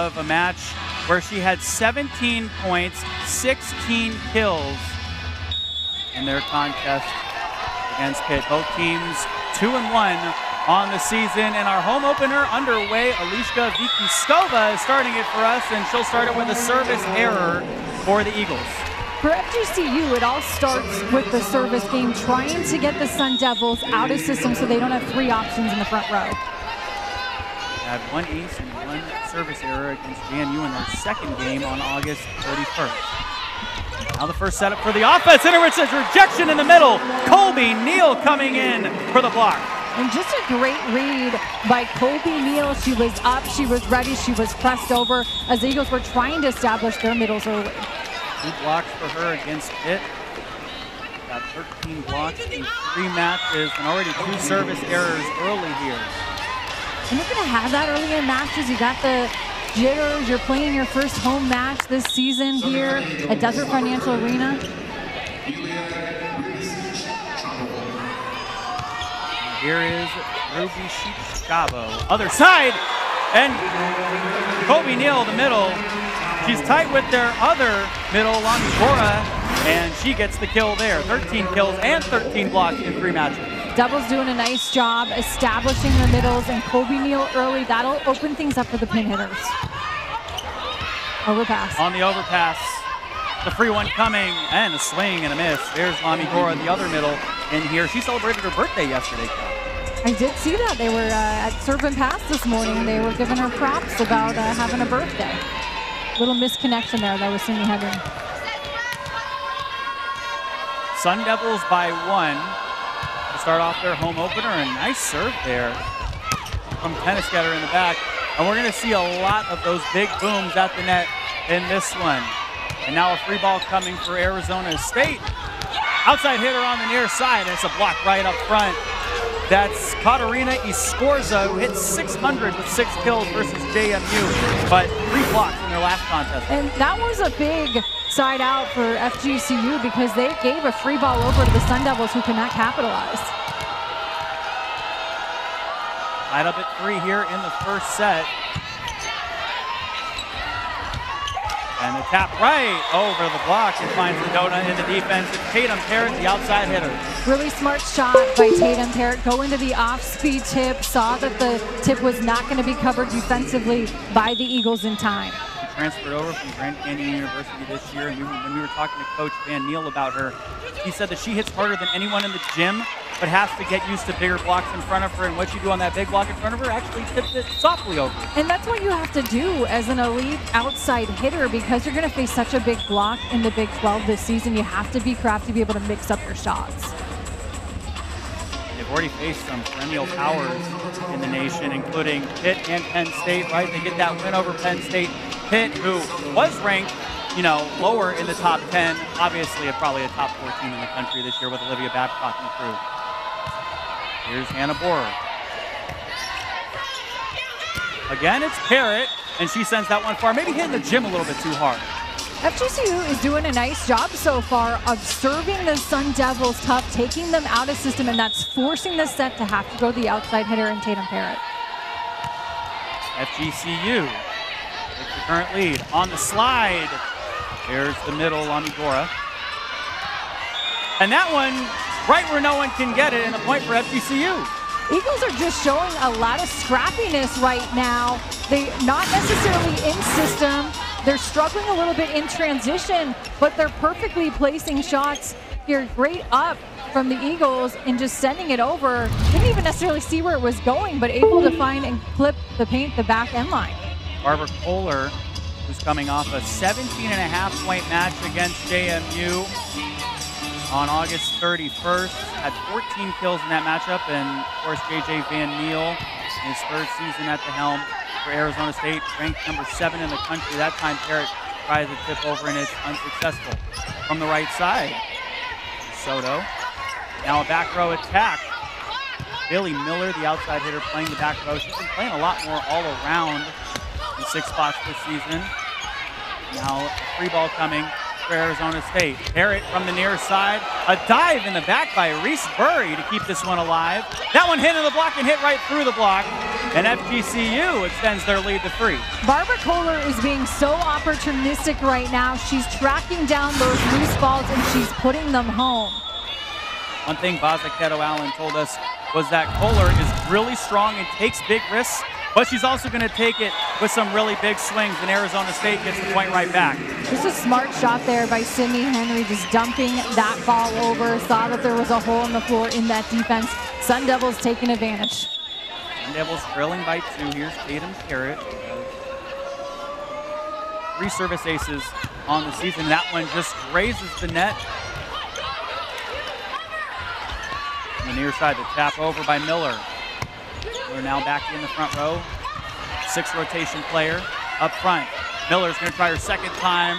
of a match where she had 17 points, 16 kills in their contest against Pitt. Both teams 2-1 on the season. And our home opener underway. Alishka Vikiskova is starting it for us, and she'll start it with a service error for the Eagles. For FGCU, it all starts with the service game, trying to get the Sun Devils out of system so they don't have 3 options in the front row. Had 1 ace and 1 service error against JMU in their second game on August 31st. Now the first setup for the offense, and it's a rejection in the middle. Colby Neal coming in for the block. And just a great read by Colby Neal. She was up, she was ready, she was pressed over as the Eagles were trying to establish their middles early. 2 blocks for her against Pitt. Got 13 blocks in 3 matches, and already 2 service errors early here. And you're going to have that early in matches. You got the jitters. You're playing your first home match this season here at Desert Financial Arena. Here is Ruby Chabo. Other side, and Colby Neal, the middle. She's tight with their other middle, Lani Bora, and she gets the kill there. 13 kills and 13 blocks in 3 matches. Devils doing a nice job establishing their middles, and Colby Neal early. That'll open things up for the pin hitters. Overpass. On the overpass, the free one coming, and a swing and a miss. There's Lami Gora, the other middle, in here. She celebrated her birthday yesterday, Cal. I did see that. They were at Serve and Pass this morning. They were giving her props about having a birthday. Little misconnection there, though, with Cindy Hedren. Sun Devils by 1 to start off their home opener. A nice serve there from Tennis Getter in the back. And we're going to see a lot of those big booms at the net in this one. And now a free ball coming for Arizona State. Outside hitter on the near side. It's a block right up front. That's Katarina Iscorza, who hit 600 with 6 kills versus JMU, but 3 blocks in their last contest. And that was a big side out for FGCU because they gave a free ball over to the Sun Devils, who could not capitalize. Tied up at 3 here in the first set. And the tap right over the block. It finds the donut in the defense. It's Tatum Parrott, the outside hitter. Really smart shot by Tatum Parrott. Go into the off-speed tip. Saw that the tip was not going to be covered defensively by the Eagles in time. She transferred over from Grand Canyon University this year. And when we were talking to Coach Van Neal about her, he said that she hits harder than anyone in the gym, but has to get used to bigger blocks in front of her, and what you do on that big block in front of her actually tips it softly over. And that's what you have to do as an elite outside hitter, because you're going to face such a big block in the Big 12 this season. You have to be crafty to be able to mix up your shots. They've already faced some perennial powers in the nation, including Pitt and Penn State, right? They get that win over Penn State. Pitt, who was ranked, lower in the top 10, obviously probably a top 4 team in the country this year with Olivia Babcock and crew. Here's Hannah Borer. Again, it's Parrott, and she sends that one far, maybe hitting the gym a little bit too hard. FGCU is doing a nice job so far of serving the Sun Devils tough, taking them out of system, and that's forcing the set to have to go to the outside hitter and Tatum Parrott. FGCU takes the current lead on the slide. There's the middle, Lamigora. And that one, right where no one can get it, and a point for FGCU. Eagles are just showing a lot of scrappiness right now. They're not necessarily in system. They're struggling a little bit in transition, but they're perfectly placing shots here. Great up from the Eagles and just sending it over. Didn't even necessarily see where it was going, but able to find and clip the paint the back end line. Barbara Kohler, who's coming off a 17.5-point match against JMU on August 31st. Had 14 kills in that matchup, and of course JJ Van Neal in his 3rd season at the helm for Arizona State, ranked number 7 in the country. That time Parrott tries to tip over, and it's unsuccessful. From the right side, Soto. Now a back row attack. Bailey Miller, the outside hitter, playing the back row. She's been playing a lot more all around in 6 spots this season. Now a free ball coming for Arizona State. Parrott from the near side. A dive in the back by Reese Burry to keep this one alive. That one hit in the block and hit right through the block. And FGCU extends their lead to 3. Barbara Kohler is being so opportunistic right now. She's tracking down those loose balls and she's putting them home. One thing Bazaketo Allen told us was that Kohler is really strong and takes big risks, but she's also going to take it with some really big swings, and Arizona State gets the point right back. Just a smart shot there by Sydney Henry, just dumping that ball over. Saw that there was a hole in the floor in that defense. Sun Devils taking advantage. Sun Devils trailing by 2. Here's Tatum Carrot. 3 service aces on the season. That one just grazes the net. On the near side, the tap over by Miller. We're now back in the front row. 6 rotation player up front. Miller's going to try her second time.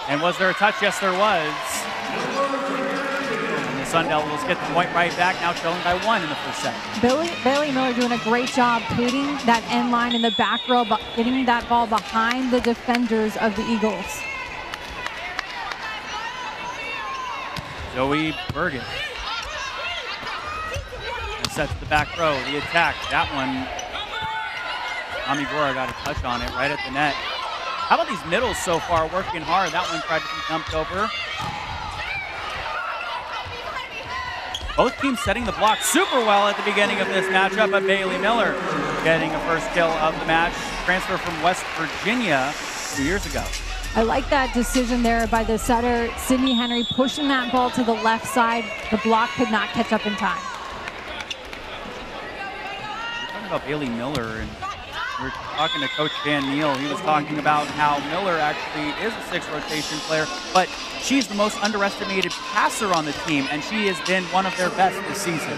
And was there a touch? Yes, there was. And the Sun Devils get the point right back, now trailing by 1 in the first set. Bailey Miller doing a great job hitting that end line in the back row, but getting that ball behind the defenders of the Eagles. Zoe Bergen. Sets the back row, the attack. That one, Amigura got a touch on it right at the net. How about these middles so far working hard? That one tried to be dumped over. Both teams setting the block super well at the beginning of this matchup, but Bailey Miller getting a first kill of the match. Transfer from West Virginia 2 years ago. I like that decision there by the setter, Sydney Henry, pushing that ball to the left side. The block could not catch up in time. About Bailey Miller, and we were talking to Coach Van Neal. He was talking about how Miller actually is a 6 rotation player, but she's the most underestimated passer on the team, and she has been one of their best this season.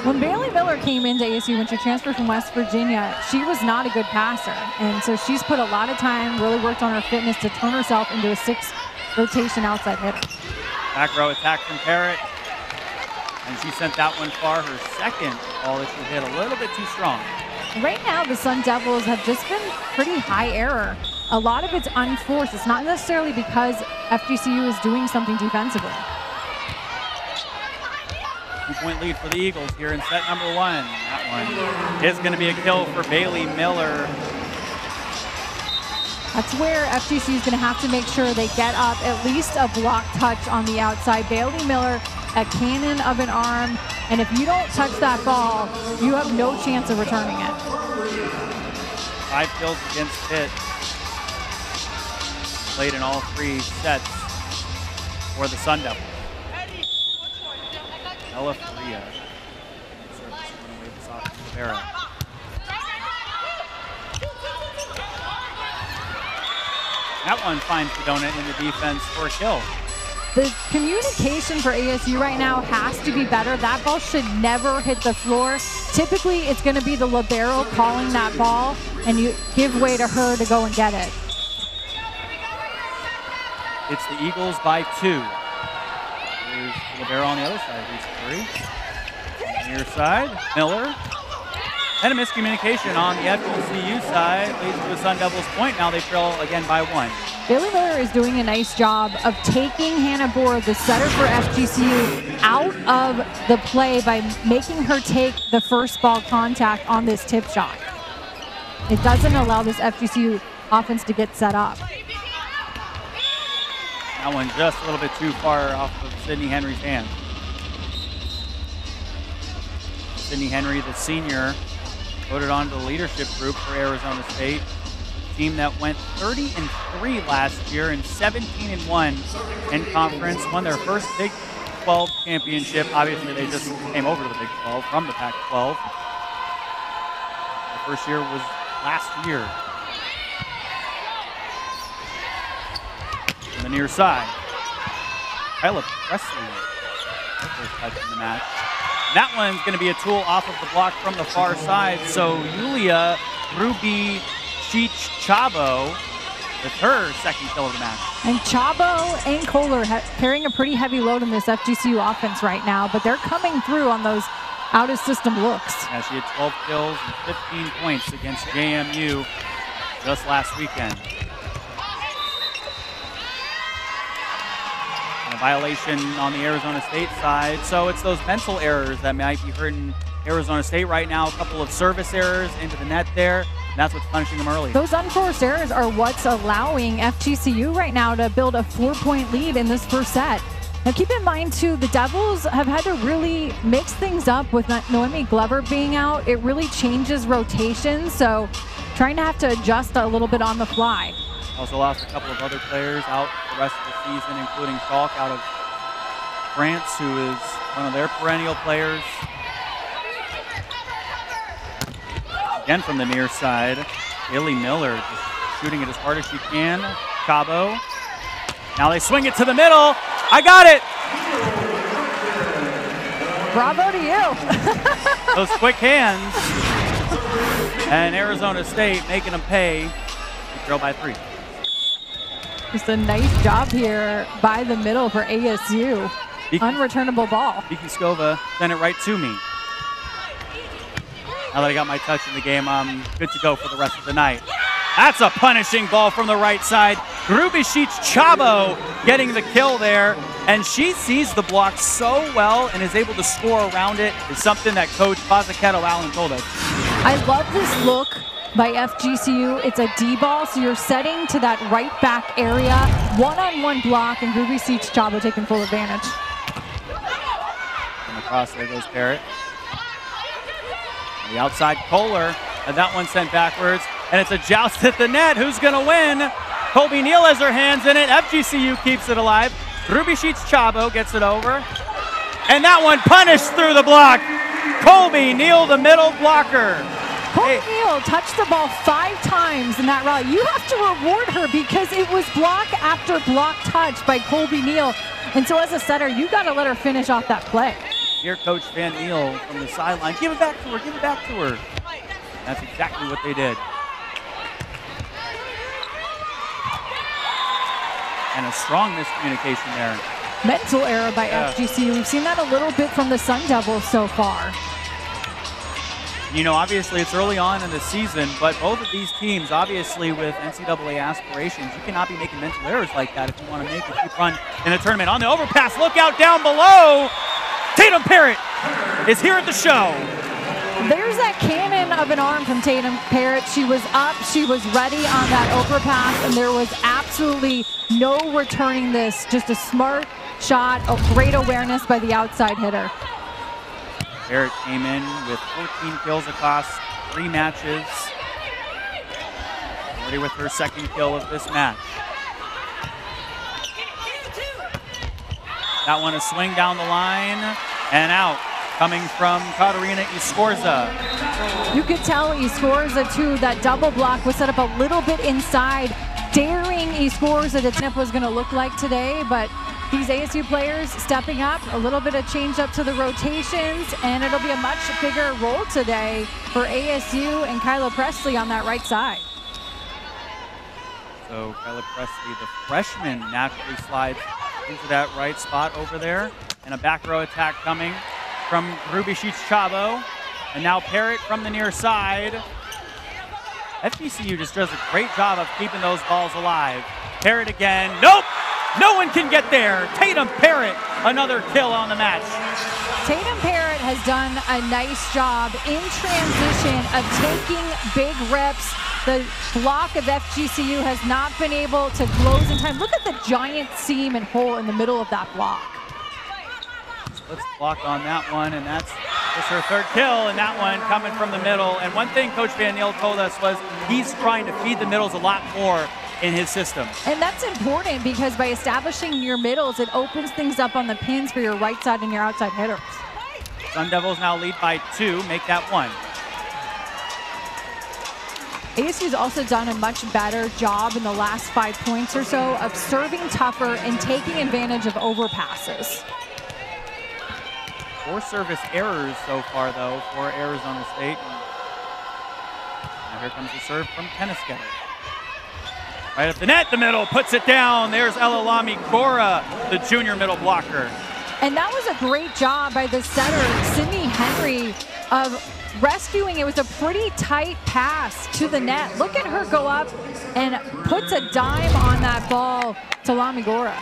When Bailey Miller came into ASU, when she transferred from West Virginia, she was not a good passer, and so she's put a lot of time, really worked on her fitness to turn herself into a 6 rotation outside hitter. Back row attack from Parrott. And she sent that one far, her second ball that she hit a little bit too strong. Right now, the Sun Devils have just been pretty high error. A lot of it's unforced. It's not necessarily because FGCU is doing something defensively. 2-point lead for the Eagles here in set number 1. That one is going to be a kill for Bailey Miller. That's where FGCU is going to have to make sure they get up at least a block touch on the outside. Bailey Miller, a cannon of an arm, and if you don't touch that ball, you have no chance of returning it. 5 kills against Pitt. Played in all 3 sets for the Sun Devils. Ella Faria. That one finds the donut in the defense for a kill. The communication for ASU right now has to be better. That ball should never hit the floor. Typically, it's going to be the libero calling that ball, and you give way to her to go and get it. It's the Eagles by 2. There's the libero on the other side. These 3. Near side, Miller. And a miscommunication on the FGCU side leads to the Sun Devils point. Now they trail again by 1. Bailey Miller is doing a nice job of taking Hannah Bohr, the setter for FGCU, out of the play by making her take the first ball contact on this tip shot. It doesn't allow this FGCU offense to get set up. That one just a little bit too far off of Sydney Henry's hand. Sydney Henry, the senior, voted on to the leadership group for Arizona State. Team that went 30-3 last year and 17-1 in conference, won their first Big 12 championship. Obviously, they just came over to the Big 12 from the Pac-12. The first year was last year. On the near side, Kyla Presley, first touch in the match. That one's going to be a tool off of the block from the far side. So Yulia Ruby Chabo with her second kill of the match. And Chabo and Kohler carrying a pretty heavy load in this FGCU offense right now, but they're coming through on those out-of-system looks. Yeah, she had 12 kills and 15 points against JMU just last weekend. And a violation on the Arizona State side, so it's those mental errors that might be hurting Arizona State right now. A couple of service errors into the net there. And that's what's punishing them early. Those unforced errors are what's allowing FGCU right now to build a 4-point lead in this first set. Now keep in mind too, the Devils have had to really mix things up with Noemi Glover being out. It really changes rotations, so trying to have to adjust a little bit on the fly. Also lost a couple of other players out the rest of the season, including Schalk out of France, who is one of their perennial players. Again from the near side, Haley Miller just shooting it as hard as she can. Cabo. Now they swing it to the middle. I got it! Bravo to you. Those quick hands. And Arizona State making them pay. They trail by 3. Just a nice job here by the middle for ASU. Unreturnable ball. Vicky Skova sent it right to me. Now that I got my touch in the game, I'm good to go for the rest of the night. That's a punishing ball from the right side. Grubicic Chabo getting the kill there. And she sees the block so well and is able to score around it. Is something that Coach Fazaketo Allen told us. I love this look by FGCU. It's a D ball, so you're setting to that right back area. One-on-one block, and Grubicic Chabo taking full advantage. From across, there goes Parrott. The outside, Kohler, and that one sent backwards, and it's a joust at the net. Who's going to win? Colby Neal has her hands in it. FGCU keeps it alive. Grubicic Chabo gets it over, and that one punished through the block. Colby Neal, the middle blocker. Colby Neal touched the ball 5 times in that rally. You have to reward her because it was block after block touch by Colby Neal, and so as a setter, you got to let her finish off that play. Here, Coach Van Neal from the sideline. Give it back to her, give it back to her. That's exactly what they did. And a strong miscommunication there. Mental error by FGCU. We've seen that a little bit from the Sun Devils so far. You know, obviously it's early on in the season, but both of these teams, obviously with NCAA aspirations, you cannot be making mental errors like that if you want to make a deep run in the tournament. On the overpass, look out down below. Tatum Parrott is here at the show. There's that cannon of an arm from Tatum Parrott. She was up, she was ready on that overpass, and there was absolutely no returning this. Just a smart shot, a great awareness by the outside hitter. Parrott came in with 14 kills across 3 matches. Already with her 2nd kill of this match. That one a swing down the line and out, coming from Katarina Iskorza. You could tell Iskorza too, that double block was set up a little bit inside, daring Iskorza to tip was going to look like today, but these ASU players stepping up, a little bit of change up to the rotations, and it'll be a much bigger role today for ASU and Kyla Presley on that right side. So Kyla Presley, the freshman, naturally slides into that right spot over there. And a back row attack coming from Grubicic Chabo. And now Parrott from the near side. FGCU just does a great job of keeping those balls alive. Parrott again. Nope! No one can get there. Tatum Parrott, another kill on the match. Tatum Parrott has done a nice job in transition of taking big rips. The block of FGCU has not been able to close in time. Look at the giant seam and hole in the middle of that block. Let's block on that one, and that's just her 3rd kill, and that one coming from the middle. And one thing Coach Van Neal told us was he's trying to feed the middles a lot more in his system. And that's important because by establishing your middles, it opens things up on the pins for your right side and your outside hitters. Sun Devils now lead by 2, make that 1. ASU's also done a much better job in the last 5 points or so of serving tougher and taking advantage of overpasses. 4 service errors so far, though, for Arizona State. Now here comes the serve from Tennisketter. Right up the net, the middle, puts it down. There's Elalami Gora, the junior middle blocker. And that was a great job by the setter, Sydney Henry, of rescuing. It was a pretty tight pass to the net. Look at her go up and puts a dime on that ball to Lami Gora.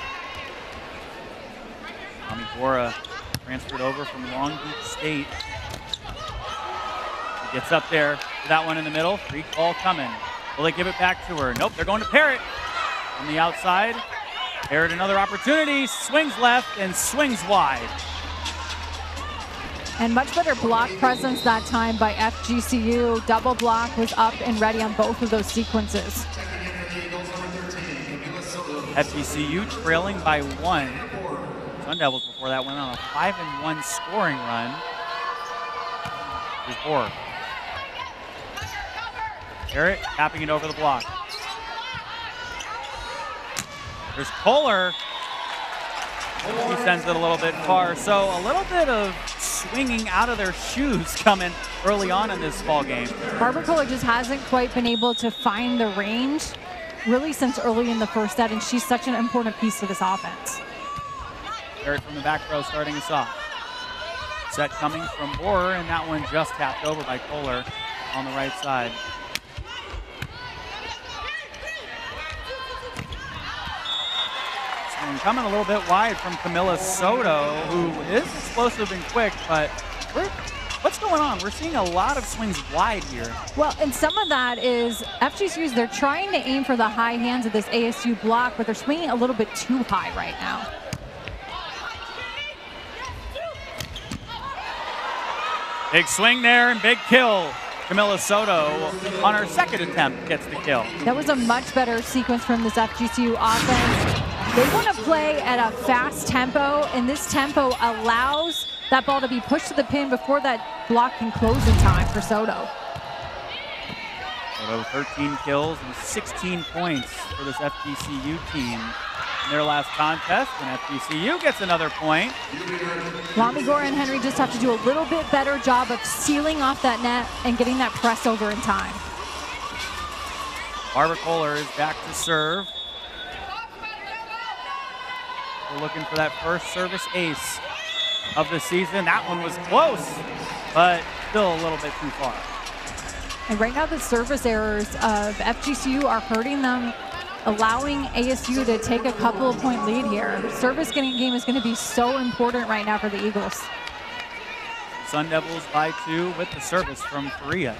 Lami Gora transferred over from Long Beach State. Gets up there for that one in the middle. Free ball coming. Will they give it back to her? Nope, they're going to Parrott on the outside. Parrott another opportunity. Swings left and swings wide. And much better block presence that time by FGCU. Double block was up and ready on both of those sequences. FGCU trailing by 1. Sun Devils before that went on a 5-1 scoring run. Here's Bohr. Parrott tapping it over the block. There's Kohler. He sends it a little bit far. So a little bit of swinging out of their shoes coming early on in this ball game. Barbara Kohler just hasn't quite been able to find the range really since early in the first set, and she's such an important piece to this offense. Parrott from the back row starting us off. Set coming from Bohr, and that one just tapped over by Kohler on the right side. And coming a little bit wide from Camila Soto, who is explosive and quick, but what's going on? We're seeing a lot of swings wide here. Well, and some of that is FGCU's, they're trying to aim for the high hands of this ASU block, but they're swinging a little bit too high right now. Big swing there and big kill. Camila Soto on her second attempt gets the kill. That was a much better sequence from this FGCU offense. They want to play at a fast tempo, and this tempo allows that ball to be pushed to the pin before that block can close in time for Soto. Soto 13 kills and 16 points for this FGCU team in their last contest, and FGCU gets another point. Lami Gora and Henry just have to do a little bit better job of sealing off that net and getting that press over in time. Barbara Kohler is back to serve. We're looking for that first service ace of the season. That one was close, but still a little bit too far. And right now the service errors of FGCU are hurting them, allowing ASU to take a couple of point lead here. The service game is going to be so important right now for the Eagles. Sun Devils by 2 with the service from Faria.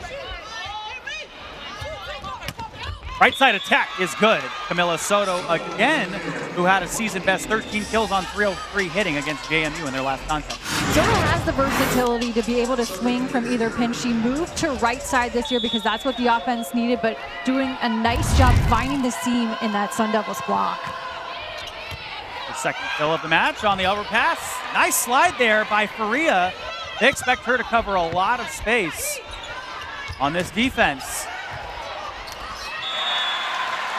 Right side attack is good. Camila Soto again, who had a season best 13 kills on 303 hitting against JMU in their last contest. Soto has the versatility to be able to swing from either pin. She moved to right side this year because that's what the offense needed, but doing a nice job finding the seam in that Sun Devils block. The second kill of the match on the overpass. Nice slide there by Faria. They expect her to cover a lot of space on this defense.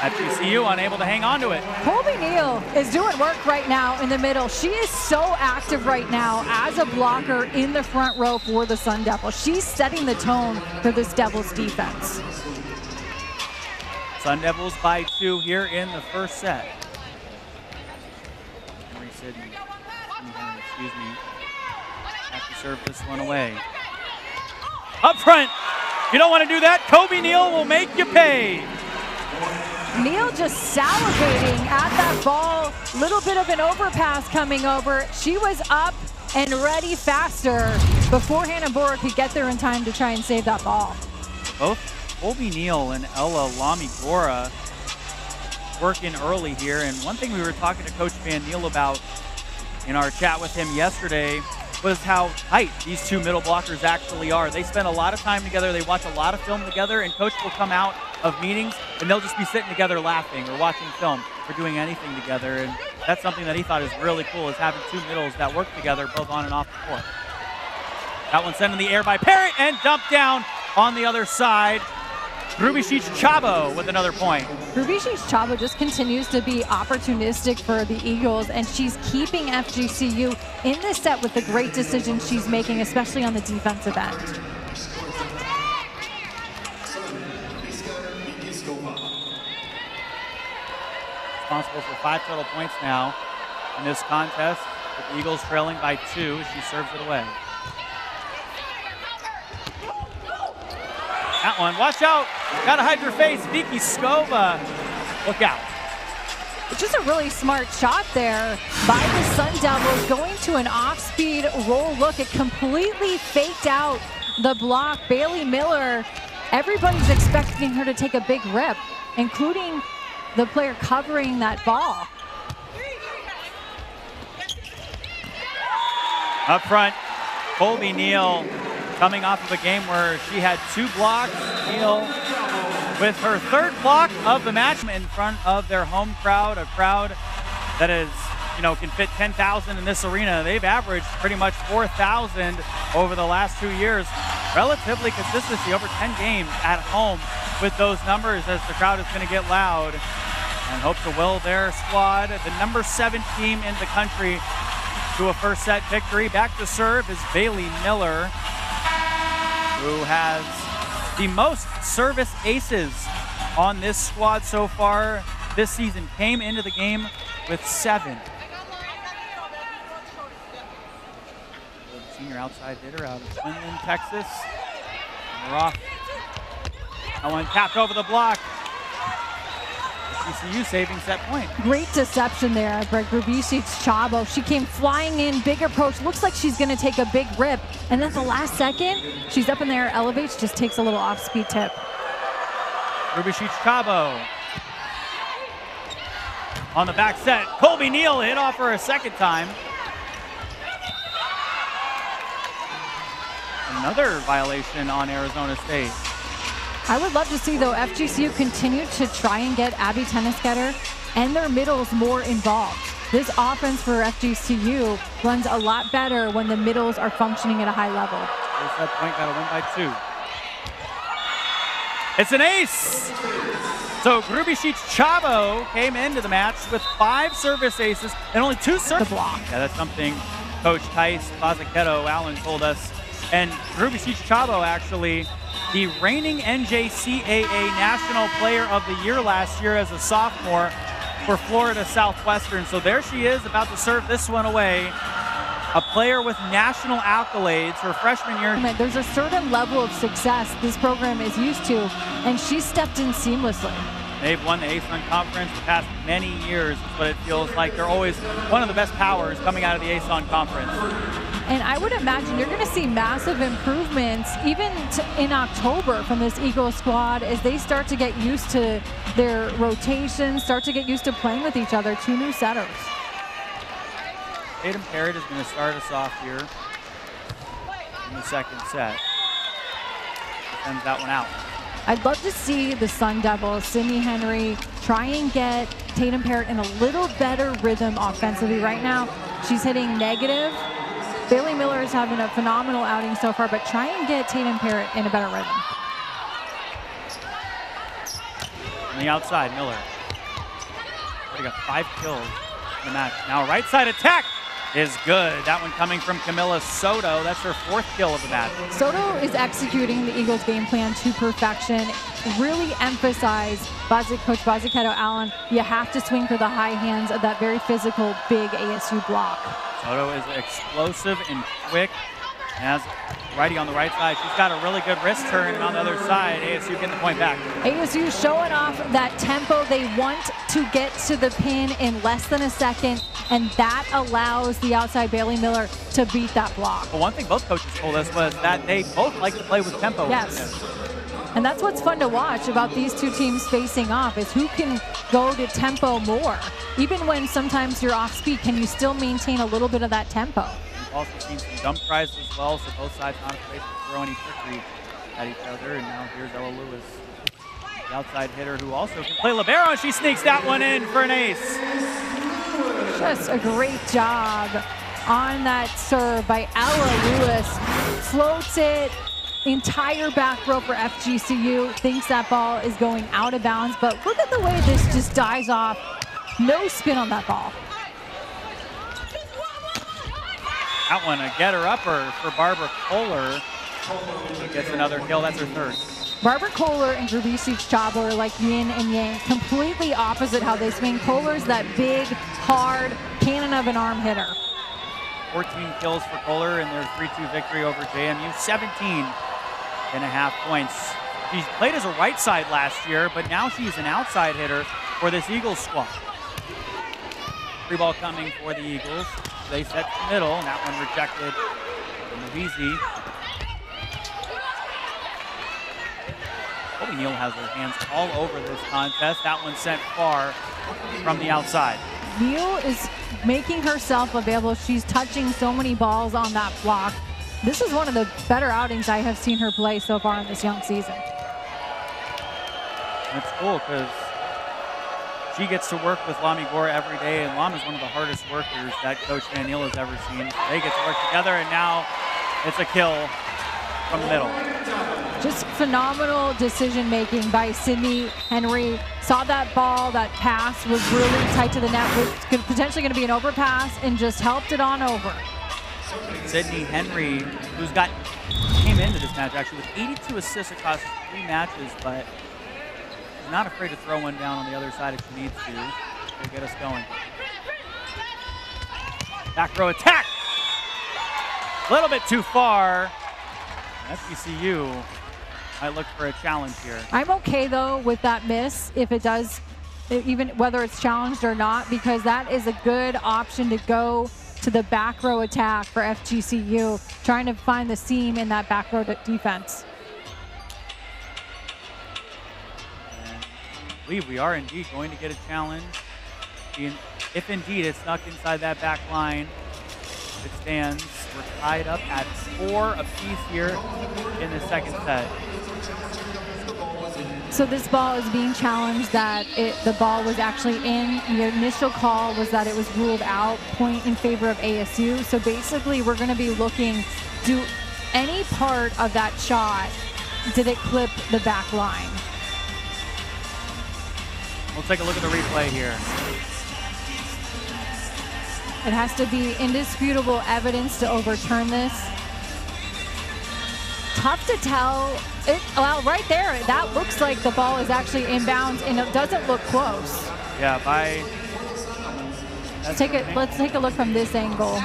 FGCU unable to hang on to it. Colby Neal is doing work right now in the middle. She is so active right now as a blocker in the front row for the Sun Devils. She's setting the tone for this Devils defense. Sun Devils by 2 here in the first set. Henry Sidney, excuse me, have to serve this one away. Up front, you don't want to do that. Colby Neal will make you pay. Neal just salivating at that ball. Little bit of an overpass coming over. She was up and ready faster before Hannah Bora could get there in time to try and save that ball. Both Colby Neal and Ella Lami Gora working early here. And one thing we were talking to Coach Van Neal about in our chat with him yesterday was how tight these two middle blockers actually are. They spend a lot of time together. They watch a lot of film together, and Coach will come out of meetings and they'll just be sitting together laughing or watching film or doing anything together. And that's something that he thought is really cool, is having two middles that work together both on and off the court. That one sent in the air by Parrott and dumped down on the other side. Rubicic Chabo with another point. Rubicic Chabo just continues to be opportunistic for the Eagles, and she's keeping FGCU in this set with the great decisions she's making, especially on the defensive end. Responsible for 5 total points now in this contest, with the Eagles trailing by 2 as she serves it away. That one, watch out. Gotta hide your face, Vicky Skova. Look out. It's just a really smart shot there by the Sun Devils, going to an off-speed roll look. It completely faked out the block. Bailey Miller, everybody's expecting her to take a big rip, including the player covering that ball. Up front, Colby Neal coming off of a game where she had 2 blocks. Neal with her 3rd block of the match in front of their home crowd, a crowd that is, can fit 10,000 in this arena. They've averaged pretty much 4,000 over the last 2 years. Relatively consistency over 10 games at home with those numbers, as the crowd is going to get loud and hope to will their squad, the number 7 team in the country, to a first set victory. Back to serve is Bailey Miller, who has the most service aces on this squad so far this season. Came into the game with 7. Senior outside hitter out of Quinlan, Texas. And we're off. That one tapped over the block. TCU saving set point. Great deception there by Grubisic Chabo. She came flying in, big approach. Looks like she's going to take a big rip. And then at the last second, she's up in the air, elevates, just takes a little off-speed tip. Grubisic Chabo on the back set. Colby Neal hit off her a 2nd time. Another violation on Arizona State. I would love to see, though, FGCU continue to try and get Abby Tennisketter and their middles more involved. This offense for FGCU runs a lot better when the middles are functioning at a high level. First set point, got to win by 2. It's an ace! So Grubisic Chabo came into the match with 5 service aces and only 2 serve block. Yeah, that's something Coach Tice Bazaquetto Allen told us. And Grubisic Chabo, actually, the reigning NJCAA National Player of the Year last year as a sophomore for Florida Southwestern. So there she is, about to serve this one away. A player with national accolades her freshman year. There's a certain level of success this program is used to, and she stepped in seamlessly. They've won the ASUN Conference the past many years, is what it feels like. They're always one of the best powers coming out of the ASUN Conference. And I would imagine you're going to see massive improvements even in October from this Eagle squad as they start to get used to their rotations, start to get used to playing with each other. 2 new setters. Tatum Parrott is going to start us off here in the 2nd set. Sends that one out. I'd love to see the Sun Devils, Sydney Henry, try and get Tatum Parrott in a little better rhythm offensively. Right now, she's hitting negative. Bailey Miller is having a phenomenal outing so far, but try and get Tatum Parrott in a better rhythm. On the outside, Miller. They got 5 kills in the match. Now right side attack is good. That one coming from Camila Soto. That's her 4th kill of the match. Soto is executing the Eagles game plan to perfection. Really emphasize Coach Bazaquetto Allen. You have to swing for the high hands of that very physical, big ASU block. Soto is explosive and quick. Has righty on the right side. She's got a really good wrist turn, and on the other side, ASU getting the point back. ASU showing off that tempo. They want to get to the pin in less than a second, and that allows the outside Bailey Miller to beat that block. Well, one thing both coaches told us was that they both like to play with tempo. Yes. And that's what's fun to watch about these 2 teams facing off, is who can go to tempo more. Even when sometimes you're off speed, can you still maintain a little bit of that tempo? We've also seen some dump tries as well, so both sides not afraid to throw any trickery at each other. And now here's Ella Lewis, the outside hitter who also can play libero. She sneaks that one in for an ace. Just a great job on that serve by Ella Lewis. Floats it. Entire back row for FGCU. Thinks that ball is going out of bounds, but look at the way this just dies off. No spin on that ball. That one, a getter-upper for Barbara Kohler. She gets another kill. That's her 3rd. Barbara Kohler and Grubisic Chabo are like yin and yang, completely opposite how they swing. Kohler's that big, hard, cannon of an arm hitter. 14 kills for Kohler in their 3-2 victory over JMU. 17.5 points. She played as a right side last year, but now she's an outside hitter for this Eagles squad. Free ball coming for the Eagles. They set the middle, and that one rejected from Louisi. Kobe Neal has her hands all over this contest. That one sent far from the outside. Neal is making herself available. She's touching so many balls on that block. This is one of the better outings I have seen her play so far in this young season. It's cool because she gets to work with Lami Gora every day, and Lam is one of the hardest workers that Coach Van Neal has ever seen. They get to work together, and now it's a kill from the middle. Just phenomenal decision-making by Sydney Henry. Saw that ball, that pass was really tight to the net, was potentially going to be an overpass, and just helped it on over. Sydney Henry, who's came into this match actually with 82 assists across 3 matches, but she's not afraid to throw one down on the other side if she needs to get us going. Back row attack! A little bit too far. FGCU might look for a challenge here. I'm okay though with that miss if it does, even whether it's challenged or not, because that is a good option to go to the back row attack for FGCU, trying to find the seam in that back row defense. And I believe we are indeed going to get a challenge. If indeed it's snuck inside that back line, it stands. We're tied up at 4 apiece here in the second set. So this ball is being challenged that the ball was actually in. The initial call was that it was ruled out, point in favor of ASU. So basically we're going to be looking, do any part of that shot, did it clip the back line? We'll take a look at the replay here. It has to be indisputable evidence to overturn this. Tough to tell. Well, right there, that looks like the ball is actually inbounds, and it doesn't look close. Yeah, Let's take a look from this angle.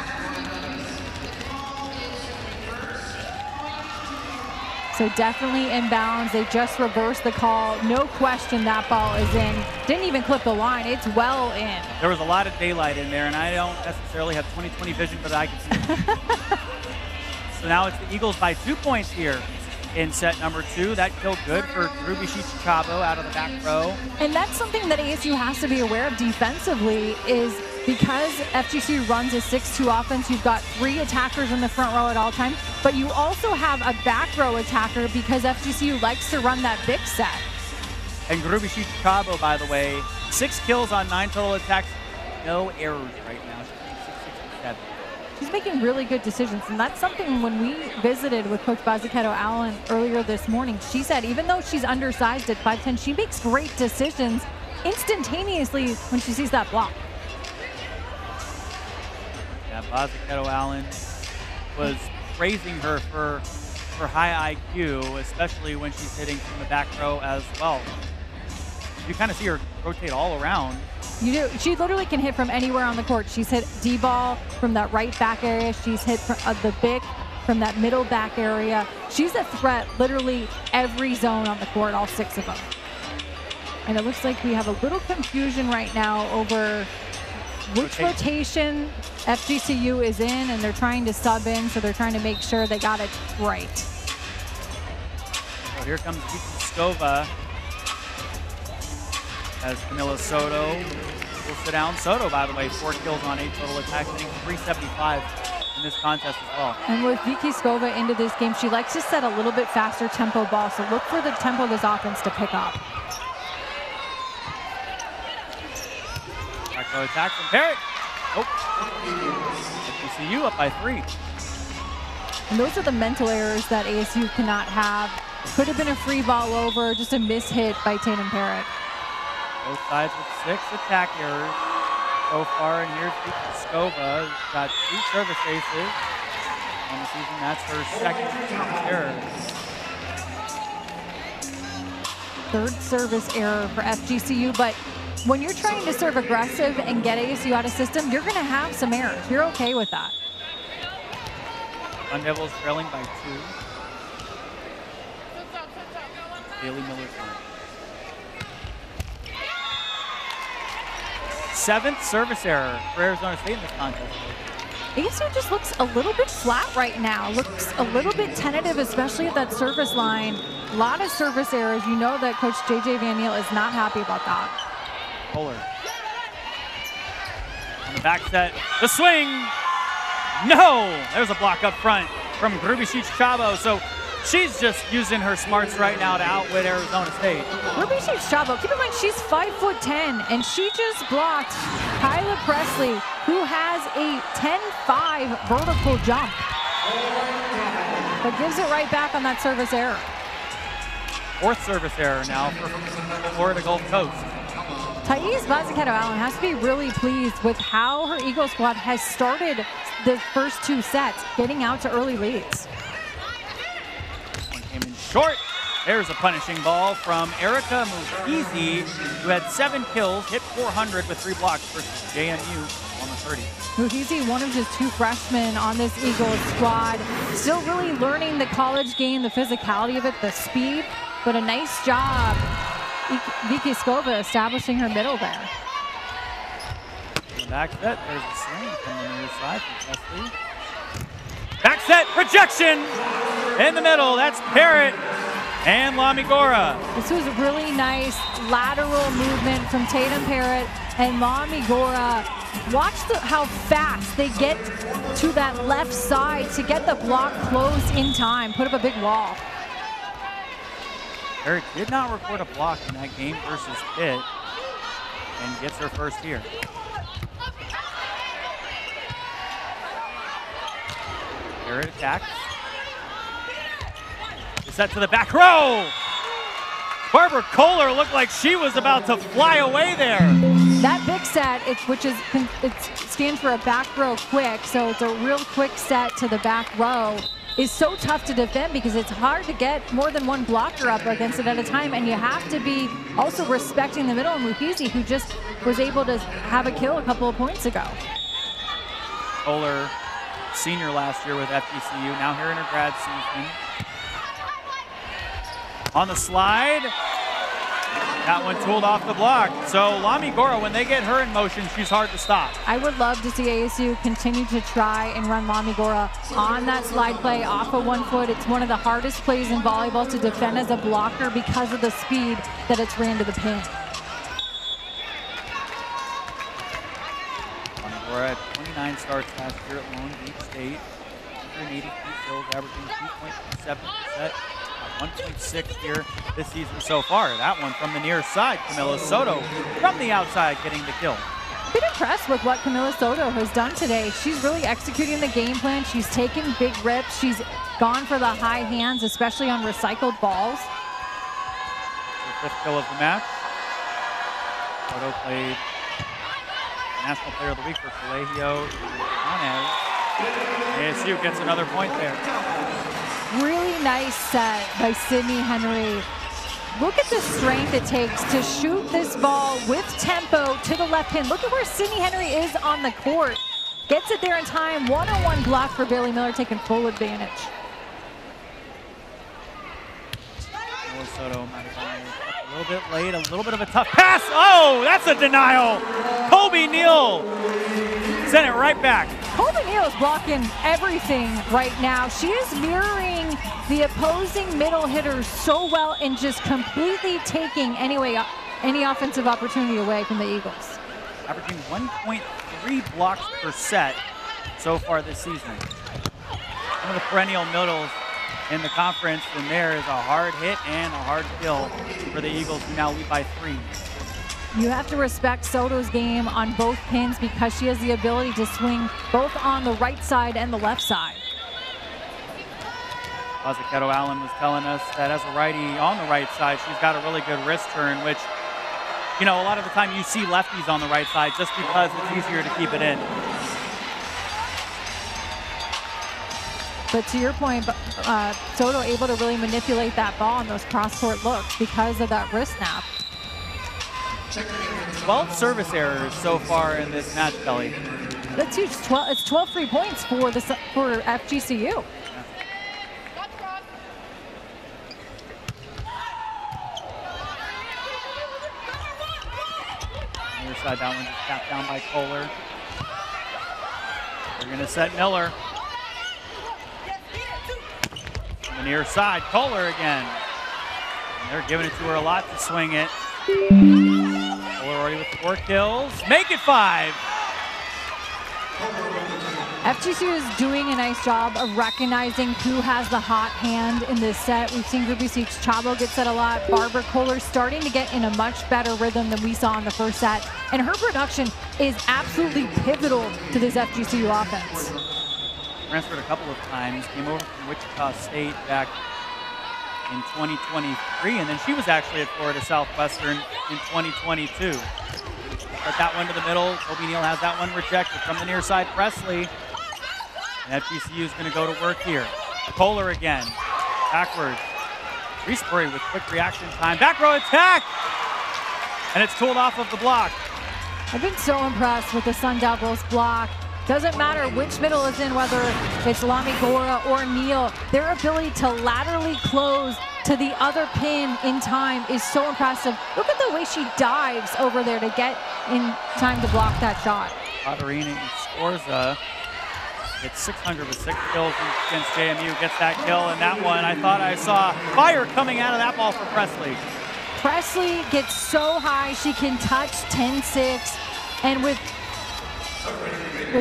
So definitely inbounds. They just reversed the call. No question that ball is in. Didn't even clip the line. It's well in. There was a lot of daylight in there, and I don't necessarily have 20/20 vision, but I can see. So now it's the Eagles by 2 points here in set number 2. That killed good for Ruby Chichicabo out of the back row. And that's something that ASU has to be aware of defensively, is because FGCU runs a 6-2 offense, you've got 3 attackers in the front row at all times, but you also have a back row attacker because FGCU likes to run that big set. And Ruby Chichicabo, by the way, 6 kills on 9 total attacks, no errors right now. She's 667. She's making really good decisions, and that's something when we visited with Coach Baziketo Allen earlier this morning, she said even though she's undersized at 5'10", she makes great decisions instantaneously when she sees that block. Yeah, Baziketo Allen was praising her for high IQ, especially when she's hitting from the back row as well. You kind of see her rotate all around. You do. She literally can hit from anywhere on the court. She's hit D-ball from that right back area. She's hit from the BIC from that middle back area. She's a threat literally every zone on the court, all 6 of them. And it looks like we have a little confusion right now over which rotation FGCU is in, and they're trying to sub in, so they're trying to make sure they got it right. So here comes Vicky Skova as Camila Soto will sit down. Soto, by the way, 4 kills on 8 total attacks, hitting 375 in this contest as well. And with Vicky Skova into this game, she likes to set a little bit faster tempo ball, so look for the tempo of this offense to pick up. Back row attack from Parrott. Oh, FGCU up by 3. And those are the mental errors that ASU cannot have. Could have been a free ball over, just a mishit by Tatum Parrott. Both sides with 6 attack errors so far, and here's Vicky Skova, who's got 2 service aces on the season. That's her 2nd error. 3rd service error for FGCU, but when you're trying to serve aggressive and get ASU out of system, you're going to have some errors. You're okay with that. Sun Devils trailing by 2. Bailey Miller's line. 7th service error for Arizona State in this contest. ASU just looks a little bit flat right now. Looks a little bit tentative, especially at that service line. A lot of service errors. You know that Coach J.J. Van Niel is not happy about that. Kohler. On the back set, the swing. No! There's a block up front from Grubicic Chavo. So she's just using her smarts right now to outwit Arizona State. Grubicic Chavo, keep in mind she's 5'10", and she just blocked Kyla Presley, who has a 10-5 vertical jump. But gives it right back on that service error. Fourth service error now for Florida Gulf Coast. Thais Bazaquero-Allen has to be really pleased with how her Eagle squad has started the first two sets, getting out to early leads. One came in short. There's a punishing ball from Erica Muhizi, who had 7 kills, hit 400 with 3 blocks versus JMU on the 30. Muhizi, one of just 2 freshmen on this Eagles squad, still really learning the college game, the physicality of it, the speed, but a nice job. Vicky Skova establishing her middle there. On the back set, there's a swing from the near side from Presley. Back set, rejection in the middle. That's Parrott and Lamigora. This was a really nice lateral movement from Tatum Parrott and Lamigora. Watch how fast they get to that left side to get the block closed in time, put up a big wall. Parrott did not record a block in that game versus Pitt and gets her first here. Parrott attacks. Set to the back row. Barbara Kohler looked like she was about to fly away there. That big set, it stands for a back row quick, so it's a real quick set to the back row, is so tough to defend because it's hard to get more than one blocker up against it at a time, and you have to be also respecting the middle. And Muhizi, who just was able to have a kill a couple of points ago. Kohler, senior last year with FGCU, now here in her grad season. On the slide, that one tooled off the block. So Lamigora, when they get her in motion, she's hard to stop. I would love to see ASU continue to try and run Lamigora on that slide play off of 1 foot. It's one of the hardest plays in volleyball to defend as a blocker because of the speed that it's ran to the pin. Lamigora had 29 starts last year at Lone Beach State, 182 kills, averaging 2.7%. 1.6 here this season so far. That one from the near side. Camila Soto from the outside getting the kill. Been impressed with what Camila Soto has done today. She's really executing the game plan. She's taken big rips. She's gone for the high hands, especially on recycled balls. The 5th kill of the match. Soto played National Player of the Week for Colegio Yanez. ASU gets another point there. Really nice set by Sydney Henry. Look at the strength it takes to shoot this ball with tempo to the left pin. Look at where Sydney Henry is on the court. Gets it there in time. One-on-one block for Bailey Miller, taking full advantage. Soto might have gone a little bit late, a little bit of a tough pass. Oh, that's a denial. Colby Neal sent it right back. Colby Neal is blocking everything right now. She is mirroring the opposing middle hitters so well and just completely taking any offensive opportunity away from the Eagles. Averaging 1.3 blocks per set so far this season. One of the perennial middles in the conference, and there is a hard hit and a hard kill for the Eagles, who now lead by 3. You have to respect Soto's game on both pins because she has the ability to swing both on the right side and the left side. Bazaquero-Allen was telling us that as a righty on the right side, she's got a really good wrist turn, which, you know, a lot of the time you see lefties on the right side just because it's easier to keep it in. But to your point, Soto able to really manipulate that ball in those cross-court looks because of that wrist snap. 12 service errors so far in this match, Kelly. That's huge. It's 12 free points for FGCU. Yeah. Near side, that one just tapped down by Kohler. They're going to set Miller. On the near side, Kohler again. And they're giving it to her a lot to swing it. Kohler already with 4 kills. Make it 5. FGCU is doing a nice job of recognizing who has the hot hand in this set. We've seen Ruby Siege Chabo get set a lot. Barbara Kohler starting to get in a much better rhythm than we saw in the first set. And her production is absolutely pivotal to this FGCU offense. Transferred a couple of times, came over from Wichita State back in 2023, and then she was actually at Florida Southwestern in 2022. Put that one to the middle. Toby Neal has that one rejected from the near side. Presley. And FGCU is going to go to work here. Kohler again. Backwards. Reesbury with quick reaction time. Back row attack! And it's cooled off of the block. I've been so impressed with the Sun Devils block. Doesn't matter which middle is in, whether it's Lami Gora or Neal, their ability to laterally close to the other pin in time is so impressive. Look at the way she dives over there to get in time to block that shot. Katarina Scorza gets 606 kills against JMU, gets that kill, and that one I thought I saw fire coming out of that ball for Presley. Presley gets so high she can touch 10-6, and with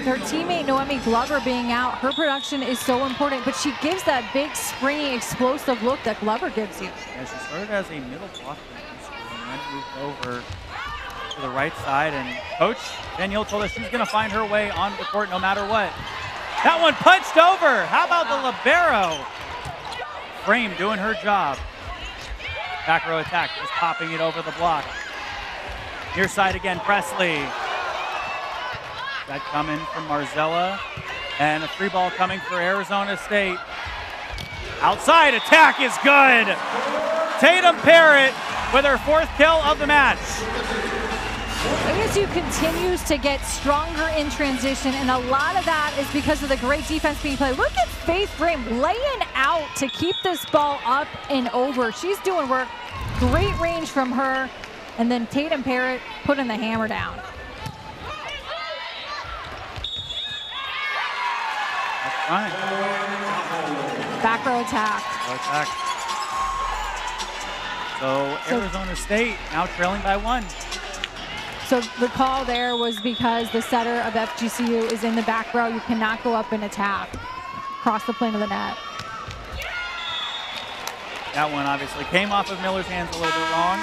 her teammate Noemi Glover being out, her production is so important, but she gives that big, springy, explosive look that Glover gives you. Yeah, she started as a middle blocker and then moved over to the right side, and Coach Danielle told us she's going to find her way onto the court no matter what. That one punched over. How about the libero? Frame doing her job. Back row attack, just popping it over the block. Near side again, Presley. That coming from Marzella. And a free ball coming for Arizona State. Outside attack is good. Tatum Parrott with her 4th kill of the match. ASU continues to get stronger in transition, and a lot of that is because of the great defense being played. Look at Faith Frame laying out to keep this ball up and over. She's doing work. Great range from her. And then Tatum Parrott putting the hammer down. That's right. Back row attack. So Arizona State now trailing by 1. So the call there was because the setter of FGCU is in the back row. You cannot go up and attack across the plane of the net. That one obviously came off of Miller's hands a little bit wrong.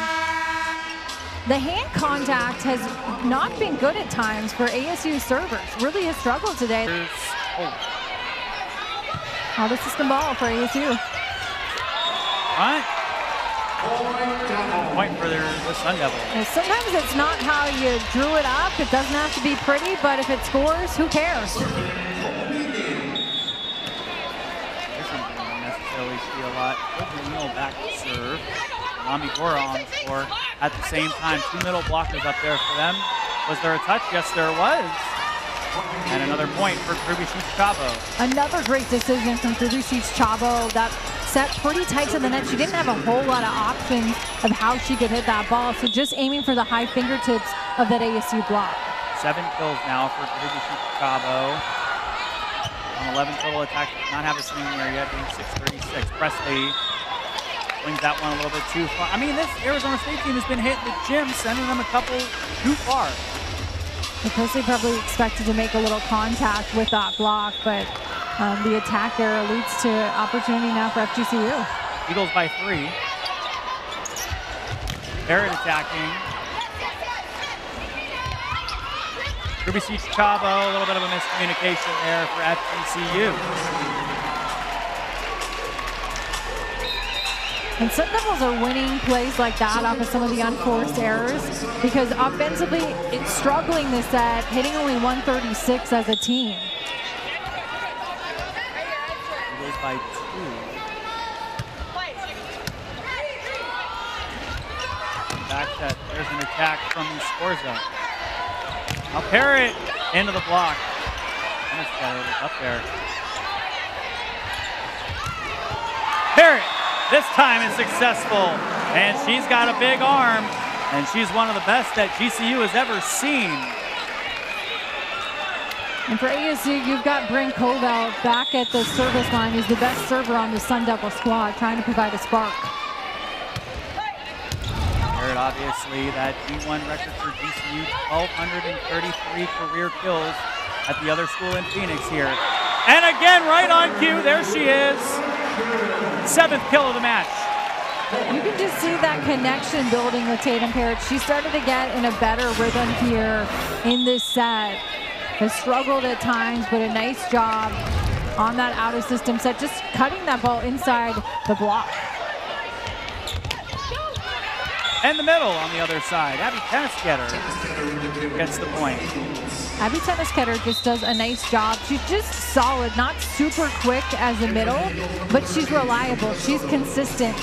The hand contact has not been good at times for ASU servers. Really has struggled today. Out of system ball for ASU. Right. Point for the Sun Devils. And sometimes it's not how you drew it up. It doesn't have to be pretty, but if it scores, who cares? This one didn't necessarily see a lot. Neal back to serve. Lami Gora on the floor at the same time. 2 middle blockers up there for them. Was there a touch? Yes, there was. And another point for Ruby Siege Chabo. Another great decision from Ruby Siege Chabo. That set pretty tight to the net. She didn't have a whole lot of options of how she could hit that ball. So just aiming for the high fingertips of that ASU block. 7 kills now for Ruby Siege Chabo. On 11 total attacks, does not have a swing there yet, being 636. Presley swings that one a little bit too far. I mean, this Arizona State team has been hitting the gym, sending them a couple too far. Because they probably expected to make a little contact with that block, but the attack there leads to opportunity now for FGCU. Eagles by 3. Barrett attacking. Ruby Siege Chabo, a little bit of a miscommunication there for FGCU. And Sun Devils are winning plays like that off of some of the unforced errors because offensively it's struggling this set, hitting only 136 as a team. Eagles by 2. Back set, there's an attack from Scorza. Now Parrott into the block. Almost got it up there. Parrott this time is successful, and she's got a big arm, and she's one of the best that GCU has ever seen. And for ASU, you've got Brent Covell back at the service line. He's the best server on the Sun Devil squad, trying to provide a spark. Barrett, obviously, that D1 record for GCU, 1,233 career kills at the other school in Phoenix here. And again, right on cue, there she is. 7th kill of the match. You can just see that connection building with Tatum Parrott. She started to get in a better rhythm here in this set. Has struggled at times, but a nice job on that out-of-system set, just cutting that ball inside the block. And the middle on the other side. Abby Tennisketter gets the point. Abby Tennisketter just does a nice job. She's just solid, not super quick as a middle, but she's reliable. She's consistent.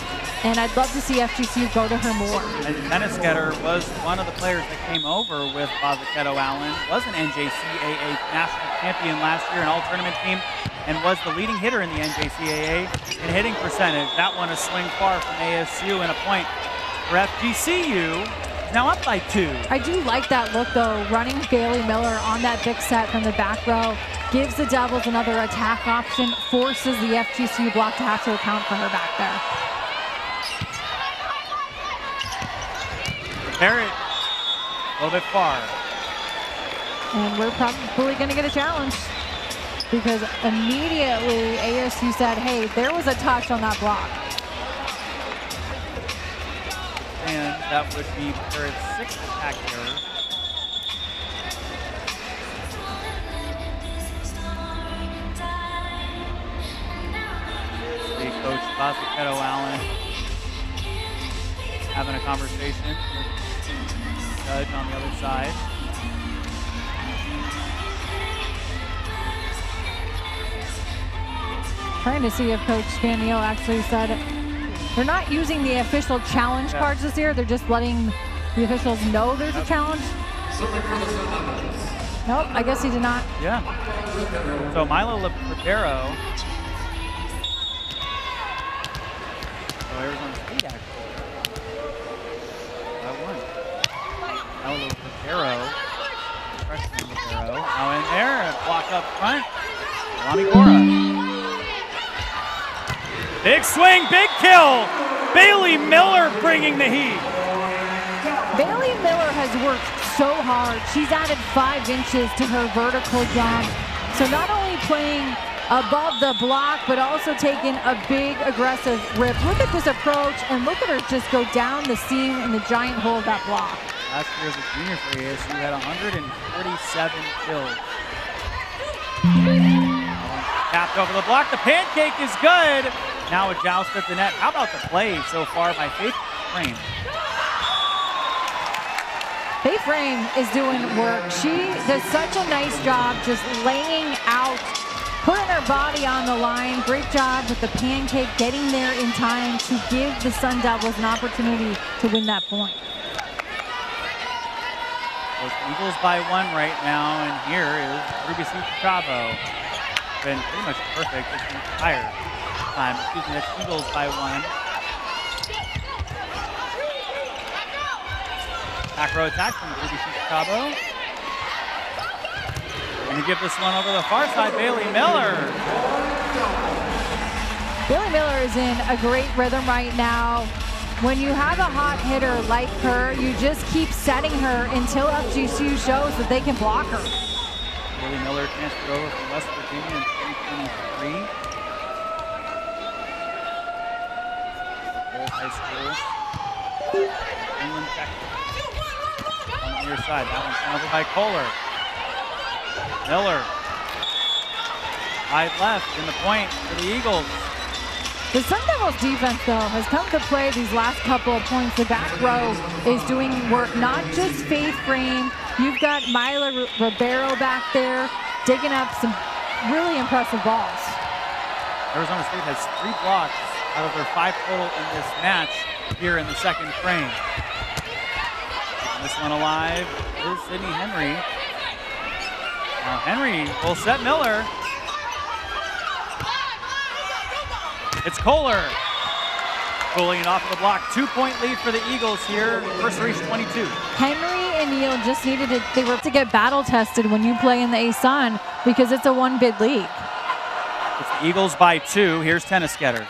And I'd love to see FGCU go to her more. And Tennisketter was one of the players that came over with Bozaketo Allen, was an NJCAA national champion last year, an all-tournament team, and was the leading hitter in the NJCAA in hitting percentage. That one a swing far from ASU and a point for FGCU. Now up by 2. I do like that look, though. Running Bailey Miller on that big set from the back row gives the Devils another attack option, forces the FGCU block to have to account for her back there. Barrett, a little bit far. And we're probably going to get a challenge because immediately ASU said, hey, there was a touch on that block. And that would be Barrett's 6th attack error. The coach, Bozaketo Allen, having a conversation with the judge on the other side. Trying to see if Coach Spaniel actually said they're not using the official challenge cards this year. They're just letting the officials know there's a challenge. Nope, I guess he did not. Yeah. So Milo Rivero. Oh, Arizona State actually. That one. Milo Rivero. Freshman Rivero. Now in there, block up front. Lonnie Gora. Big swing, big kill. Bailey Miller bringing the heat. Bailey Miller has worked so hard. She's added 5 inches to her vertical jump. So not only playing above the block, but also taking a big aggressive rip. Look at this approach, and look at her just go down the seam in the giant hole of that block. Last year as a junior for ASU, had 147 kills. Tapped over the block. The pancake is good. Now a joust at the net. How about the play so far by Faith Frame? Faith Frame is doing work. She does such a nice job just laying out, putting her body on the line. Great job with the pancake, getting there in time to give the Sun Devils an opportunity to win that point. Those Eagles by 1 right now, and here is Ruby C. Chavo. Been pretty much perfect this entire time. Excuse me, that's Eagles by 1. Back row attack from Ruby C. Chavo. Going to give this one over the far side, Bailey Miller. Bailey Miller is in a great rhythm right now. When you have a hot hitter like her, you just keep setting her until FGCU shows that they can block her. Bailey Miller transferred over from West Virginia in 2023. Old High School. England, Texas. On the near side, that one's handled by Kohler. Miller. Wide left in the point for the Eagles. The Sun Devils defense, though, has come to play these last couple of points. The back row is doing work, not just Faith Frame. You've got Myla Ribeiro back there digging up some really impressive balls. Arizona State has 3 blocks out of their 5 total in this match here in the second frame. Keeping this one alive is Sydney Henry. Now Henry will set Miller. It's Kohler. Pulling it off of the block. 2-point lead for the Eagles here. First reach 22. Henry in Neal just needed to get battle tested when you play in the A-Sun because it's a one-bid league. It's the Eagles by 2. Here's Tennisketter.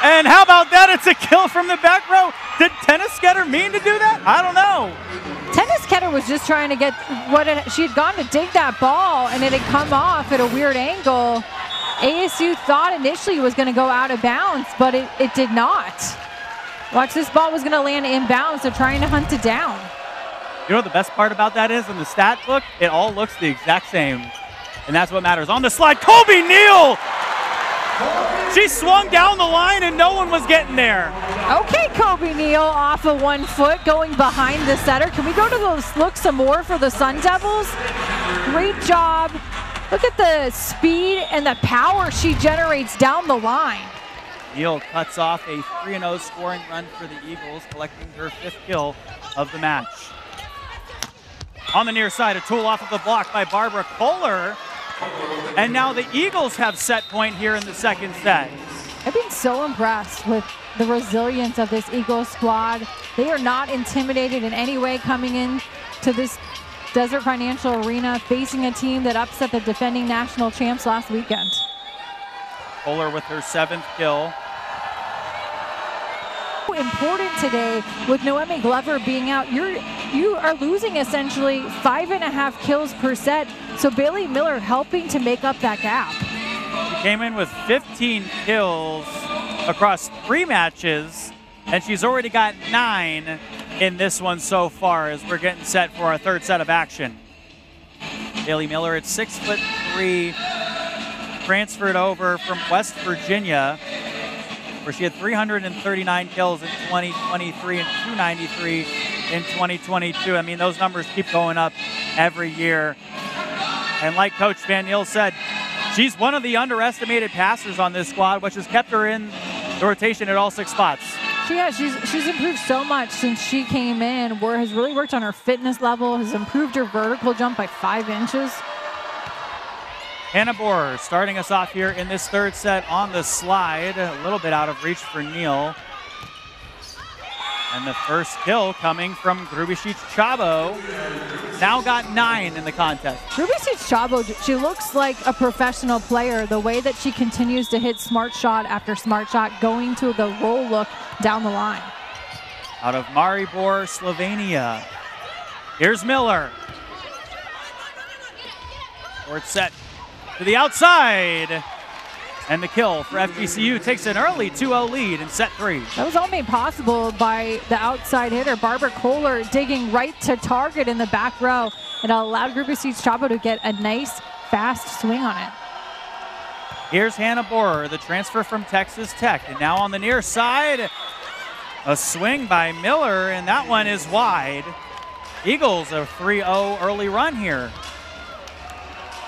And how about that? It's a kill from the back row. Did Tennisketter mean to do that? I don't know. Tennisketter was just trying to get she had gone to dig that ball, and it had come off at a weird angle. ASU thought initially it was going to go out of bounds, but it did not. Watch, this ball was going to land inbounds. They're trying to hunt it down. You know what the best part about that is? In the stat book, it all looks the exact same. And that's what matters. On the slide, Kobe Neal! She swung down the line and no one was getting there. Okay, Kobe Neal off of 1 foot going behind the setter. Can we go to those look some more for the Sun Devils? Great job. Look at the speed and the power she generates down the line. Neal cuts off a 3-0 scoring run for the Eagles, collecting her 5th kill of the match. On the near side, a tool off of the block by Barbara Kohler. And now the Eagles have set point here in the second set. I've been so impressed with the resilience of this Eagles squad. They are not intimidated in any way coming in to this Desert Financial Arena, facing a team that upset the defending national champs last weekend. Kohler with her 7th kill. Important today with Noemi Glover being out. You are losing essentially 5.5 kills per set. So Bailey Miller helping to make up that gap. She came in with 15 kills across 3 matches, and she's already got 9 in this one so far as we're getting set for our 3rd set of action. Bailey Miller at 6'3", transferred over from West Virginia, where she had 339 kills in 2023 and 293 in 2022. I mean, those numbers keep going up every year. And like Coach Van Niel said, she's one of the underestimated passers on this squad, which has kept her in the rotation at all 6 spots. She has. She's improved so much since she came in, where has really worked on her fitness level, has improved her vertical jump by 5 inches. Hannah Bohr starting us off here in this 3rd set on the slide. A little bit out of reach for Neal. And the first kill coming from Grubicic Chabo. Now got 9 in the contest. Grubicic Chabo, she looks like a professional player. The way that she continues to hit smart shot after smart shot, going to the roll look down the line. Out of Maribor, Slovenia. Here's Miller. Court set to the outside. And the kill for FGCU takes an early 2-0 lead in set 3. That was all made possible by the outside hitter, Barbara Kohler, digging right to target in the back row. It allowed Grubicic Chabo to get a nice, fast swing on it. Here's Hannah Bohr, the transfer from Texas Tech. And now on the near side, a swing by Miller, and that one is wide. Eagles a 3-0 early run here.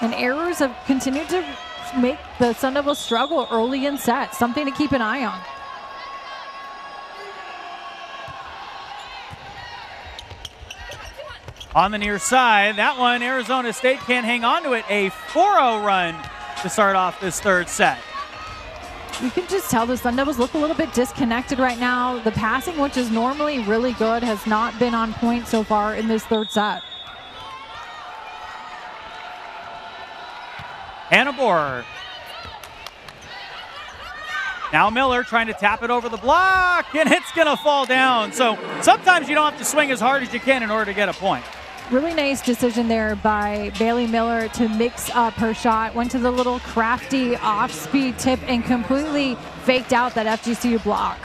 And errors have continued to make the Sun Devils struggle early in sets. Something to keep an eye on. On the near side, that one, Arizona State can't hang on to it. A 4-0 run to start off this 3rd set. You can just tell the Sun Devils look a little bit disconnected right now. The passing, which is normally really good, has not been on point so far in this 3rd set. Hannah Bohr. Now Miller trying to tap it over the block, and it's going to fall down. So sometimes you don't have to swing as hard as you can in order to get a point. Really nice decision there by Bailey Miller to mix up her shot. Went to the little crafty off-speed tip and completely faked out that FGCU block.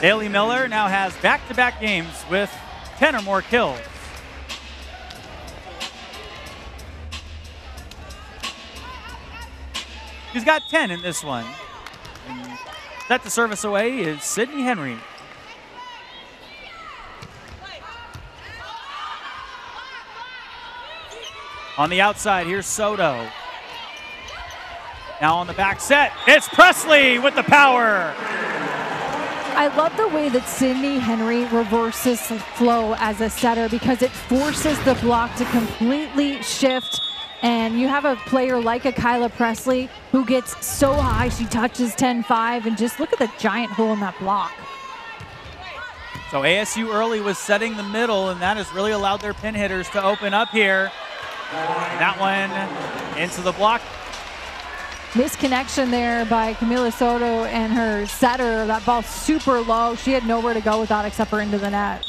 Bailey Miller now has back-to-back games with 10 or more kills. She's got 10 in this one. And set to service away is Sydney Henry. On the outside, here's Soto. Now on the back set, it's Presley with the power. I love the way that Sydney Henry reverses flow as a setter because it forces the block to completely shift And you have a player like a Kyla Presley who gets so high, she touches 10-5, and just look at the giant hole in that block. So ASU early was setting the middle, and that has really allowed their pin hitters to open up here. And that one into the block. Misconnection there by Camila Soto and her setter. That ball super low. She had nowhere to go with that except for into the net.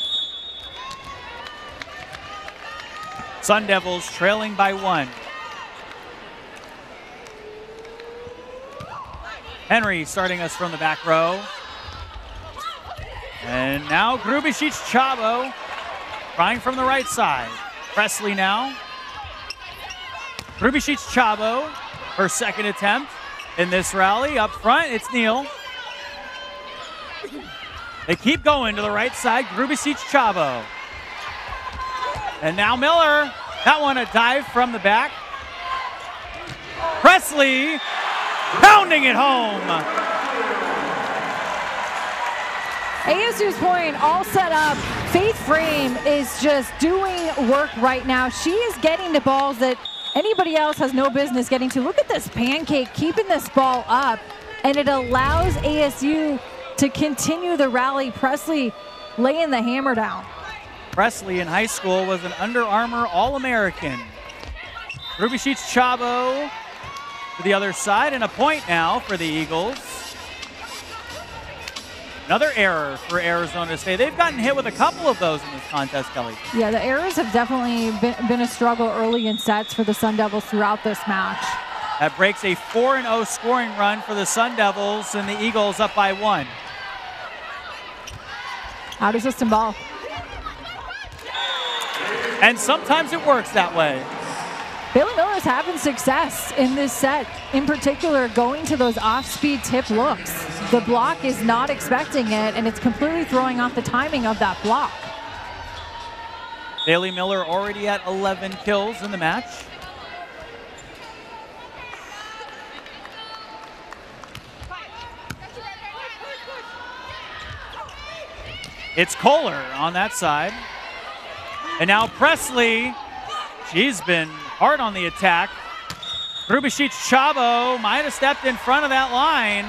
Sun Devils trailing by 1. Henry starting us from the back row. And now Grubicic-Chavo trying from the right side. Presley now. Grubicic-Chavo, her second attempt in this rally. Up front, it's Neal. They keep going to the right side. Grubicic-Chavo. And now Miller. That one a dive from the back. Presley pounding it home. ASU's point all set up. Faith Frame is just doing work right now. She is getting the balls that anybody else has no business getting to. Look at this pancake, keeping this ball up, and it allows ASU to continue the rally. Presley laying the hammer down. Presley in high school was an Under Armour All-American. Grubicic-Chavo to the other side, and a point now for the Eagles. Another error for Arizona State. They've gotten hit with a couple of those in this contest, Kelly. Yeah, the errors have definitely been a struggle early in sets for the Sun Devils throughout this match. That breaks a 4-0 scoring run for the Sun Devils, and the Eagles up by 1. Out of system ball. And sometimes it works that way. Bailey Miller is having success in this set, in particular going to those off-speed tip looks. The block is not expecting it, and it's completely throwing off the timing of that block. Bailey Miller already at 11 kills in the match. It's Kohler on that side. And now Presley, she's been hard on the attack. Grubicic-Chavo might have stepped in front of that line.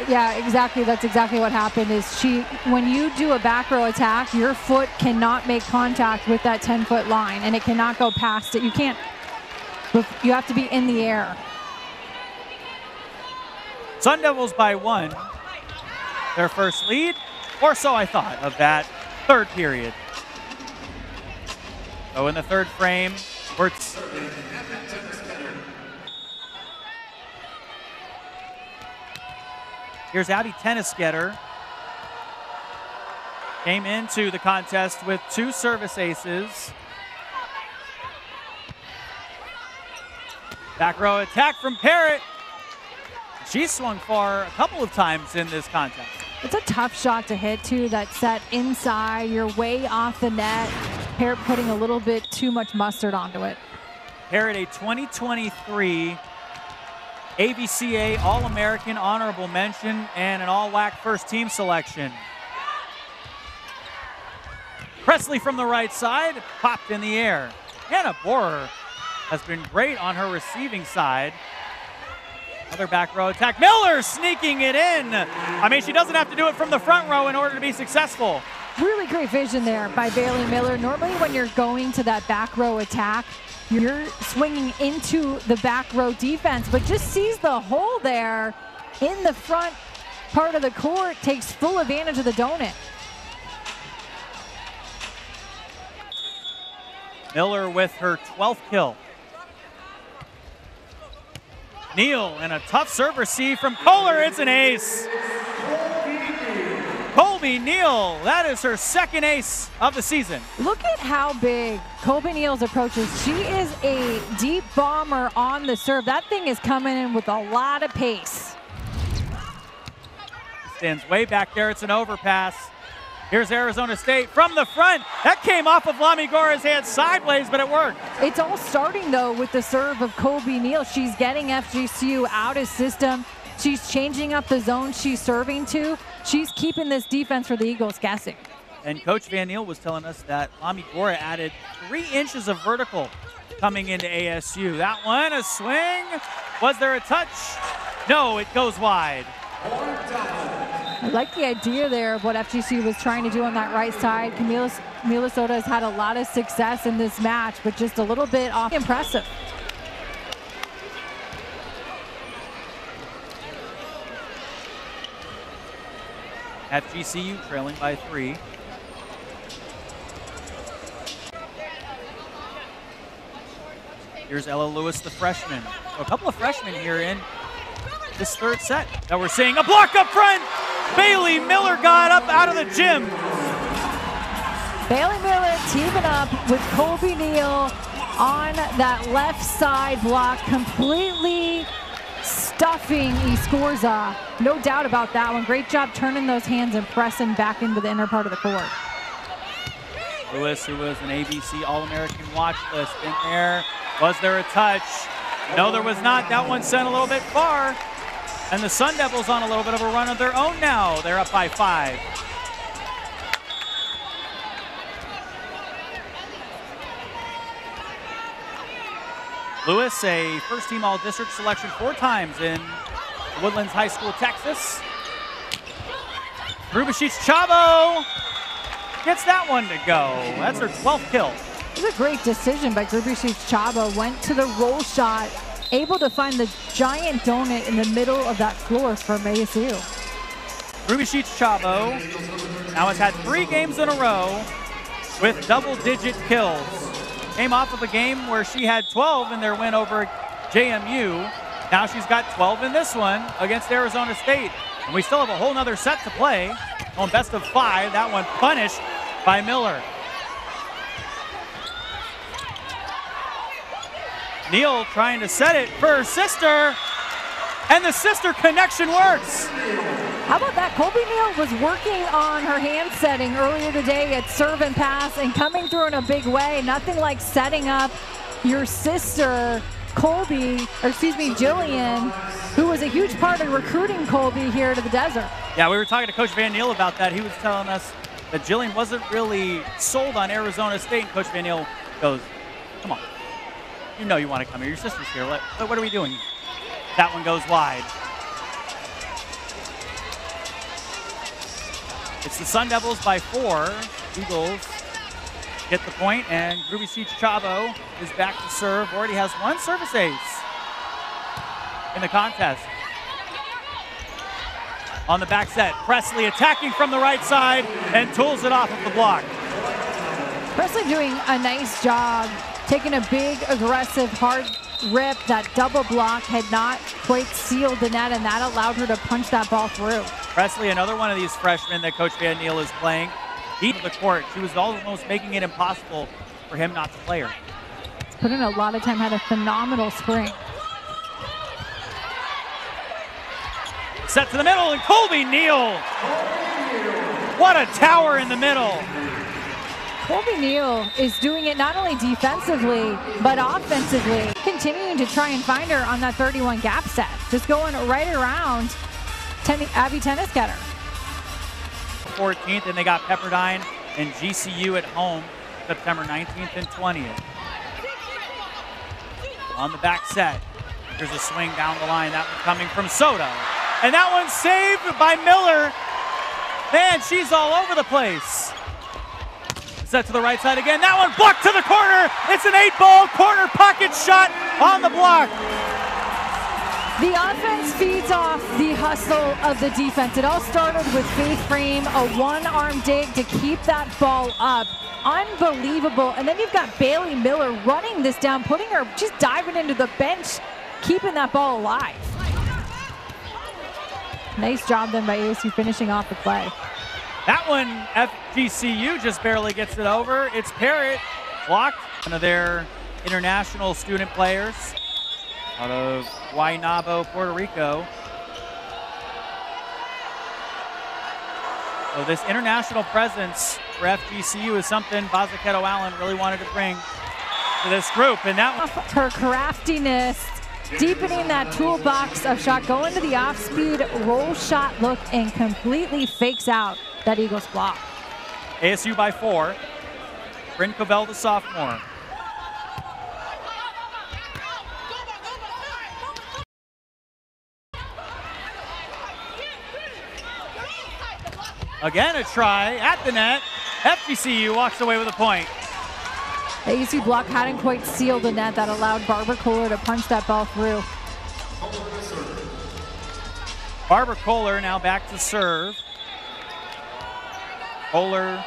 Yeah, exactly. That's exactly what happened. Is when you do a back row attack, your foot cannot make contact with that 10-foot line, and it cannot go past it. You can't. You have to be in the air. Sun Devils by 1. Their first lead, or so I thought, of that third period. So in the third frame, here's Abby Tennisgetter. Came into the contest with 2 service aces. Back row attack from Parrott. She swung far a couple of times in this contest. It's a tough shot to hit too, that set inside, you're way off the net. Parrott putting a little bit too much mustard onto it. Parrott, a 2023 AVCA All-American Honorable Mention and an All-WAC First Team selection. Presley from the right side, popped in the air. Hannah Borer has been great on her receiving side. Another back row attack. Miller sneaking it in. I mean, she doesn't have to do it from the front row in order to be successful. Really great vision there by Bailey Miller. Normally when you're going to that back row attack, you're swinging into the back row defense, but just sees the hole there in the front part of the court, takes full advantage of the donut. Miller with her 12th kill. Neal and a tough serve receive from Kohler. It's an ace. Colby Neal, that is her second ace of the season. Look at how big Colby Neal's approach is. She is a deep bomber on the serve. That thing is coming in with a lot of pace. Stands way back there. It's an overpass. Here's Arizona State from the front. That came off of Lami Gora's hand sideways, but it worked. It's all starting, though, with the serve of Colby Neal. She's getting FGCU out of system. She's changing up the zone she's serving to. She's keeping this defense for the Eagles guessing. And Coach Van Niel was telling us that Lami Gora added 3 inches of vertical coming into ASU. That one, a swing. Was there a touch? No, it goes wide. I like the idea there of what FGC was trying to do on that right side. Camila Soto has had a lot of success in this match, but just a little bit off. Impressive. FGCU trailing by 3. Here's Ella Lewis, the freshman. So a couple of freshmen here in this third set that we're seeing. A block up front. Bailey Miller got up out of the gym. Bailey Miller teaming up with Colby Neal on that left side block, completely stuffing Escorza. No doubt about that one. Great job turning those hands and pressing back into the inner part of the court. Lewis, who was an ABC All-American watch list, in there. Was there a touch? No, there was not. That one sent a little bit far. And the Sun Devils on a little bit of a run of their own now. They're up by 5. Lewis, a first-team All-District selection 4 times in Woodlands High School, Texas. Grubicic Chavo gets that one to go. That's her 12th kill. It was a great decision by Grubicic Chavo. Went to the roll shot, able to find the giant donut in the middle of that floor from ASU. Grubicic Chavo now has had 3 games in a row with double-digit kills. Came off of a game where she had 12 in their win over JMU. Now she's got 12 in this one against Arizona State. And we still have a whole nother set to play. On best of 5, that one punished by Miller. Neal trying to set it for her sister, and the sister connection works. How about that? Colby Neal was working on her hand setting earlier today at serve and pass and coming through in a big way. Nothing like setting up your sister, Jillian, who was a huge part of recruiting Colby here to the desert. Yeah, we were talking to Coach Van Niel about that. He was telling us that Jillian wasn't really sold on Arizona State. And Coach Van Niel goes, come on. You know you want to come here. Your sister's here. What are we doing? That one goes wide. It's the Sun Devils by 4. Eagles get the point, and Grubicic Chavo is back to serve. Already has 1 service ace in the contest. On the back set, Presley attacking from the right side and tools it off of the block. Presley doing a nice job, taking a big, aggressive, hard rip. That double block had not quite sealed the net, and that allowed her to punch that ball through. Presley, another one of these freshmen that Coach Van Niel is playing, deep the court. She was almost making it impossible for him not to play her. Put in a lot of time, had a phenomenal spring. Set to the middle, and Colby Neal. What a tower in the middle. Colby Neal is doing it not only defensively, but offensively. Continuing to try and find her on that 31 gap set. Just going right around Abby Tennisketter. 14th, and they got Pepperdine and GCU at home September 19th and 20th. On the back set, there's a swing down the line. That one coming from Soto. And that one's saved by Miller. Man, she's all over the place. Set to the right side again. That one blocked to the corner. It's an 8-ball corner pocket shot on the block. The offense feeds off the hustle of the defense. It all started with Faith Frame, a one-arm dig to keep that ball up. Unbelievable. And then you've got Bailey Miller running this down, putting her, just diving into the bench, keeping that ball alive. Nice job then by ASU finishing off the play. That one, FGCU just barely gets it over. It's Parrott, blocked. One of their international student players out of Guaynabo, Puerto Rico. So this international presence for FGCU is something Bazaketo Allen really wanted to bring to this group. And that her craftiness, deepening that toolbox of shot, going to the off-speed roll shot look and completely fakes out that Eagles block. ASU by 4. Bryn Covell, the sophomore. Again, a try at the net. FGCU walks away with a point. The ASU block hadn't quite sealed the net that allowed Barbara Kohler to punch that ball through. Barbara Kohler now back to serve. Kohler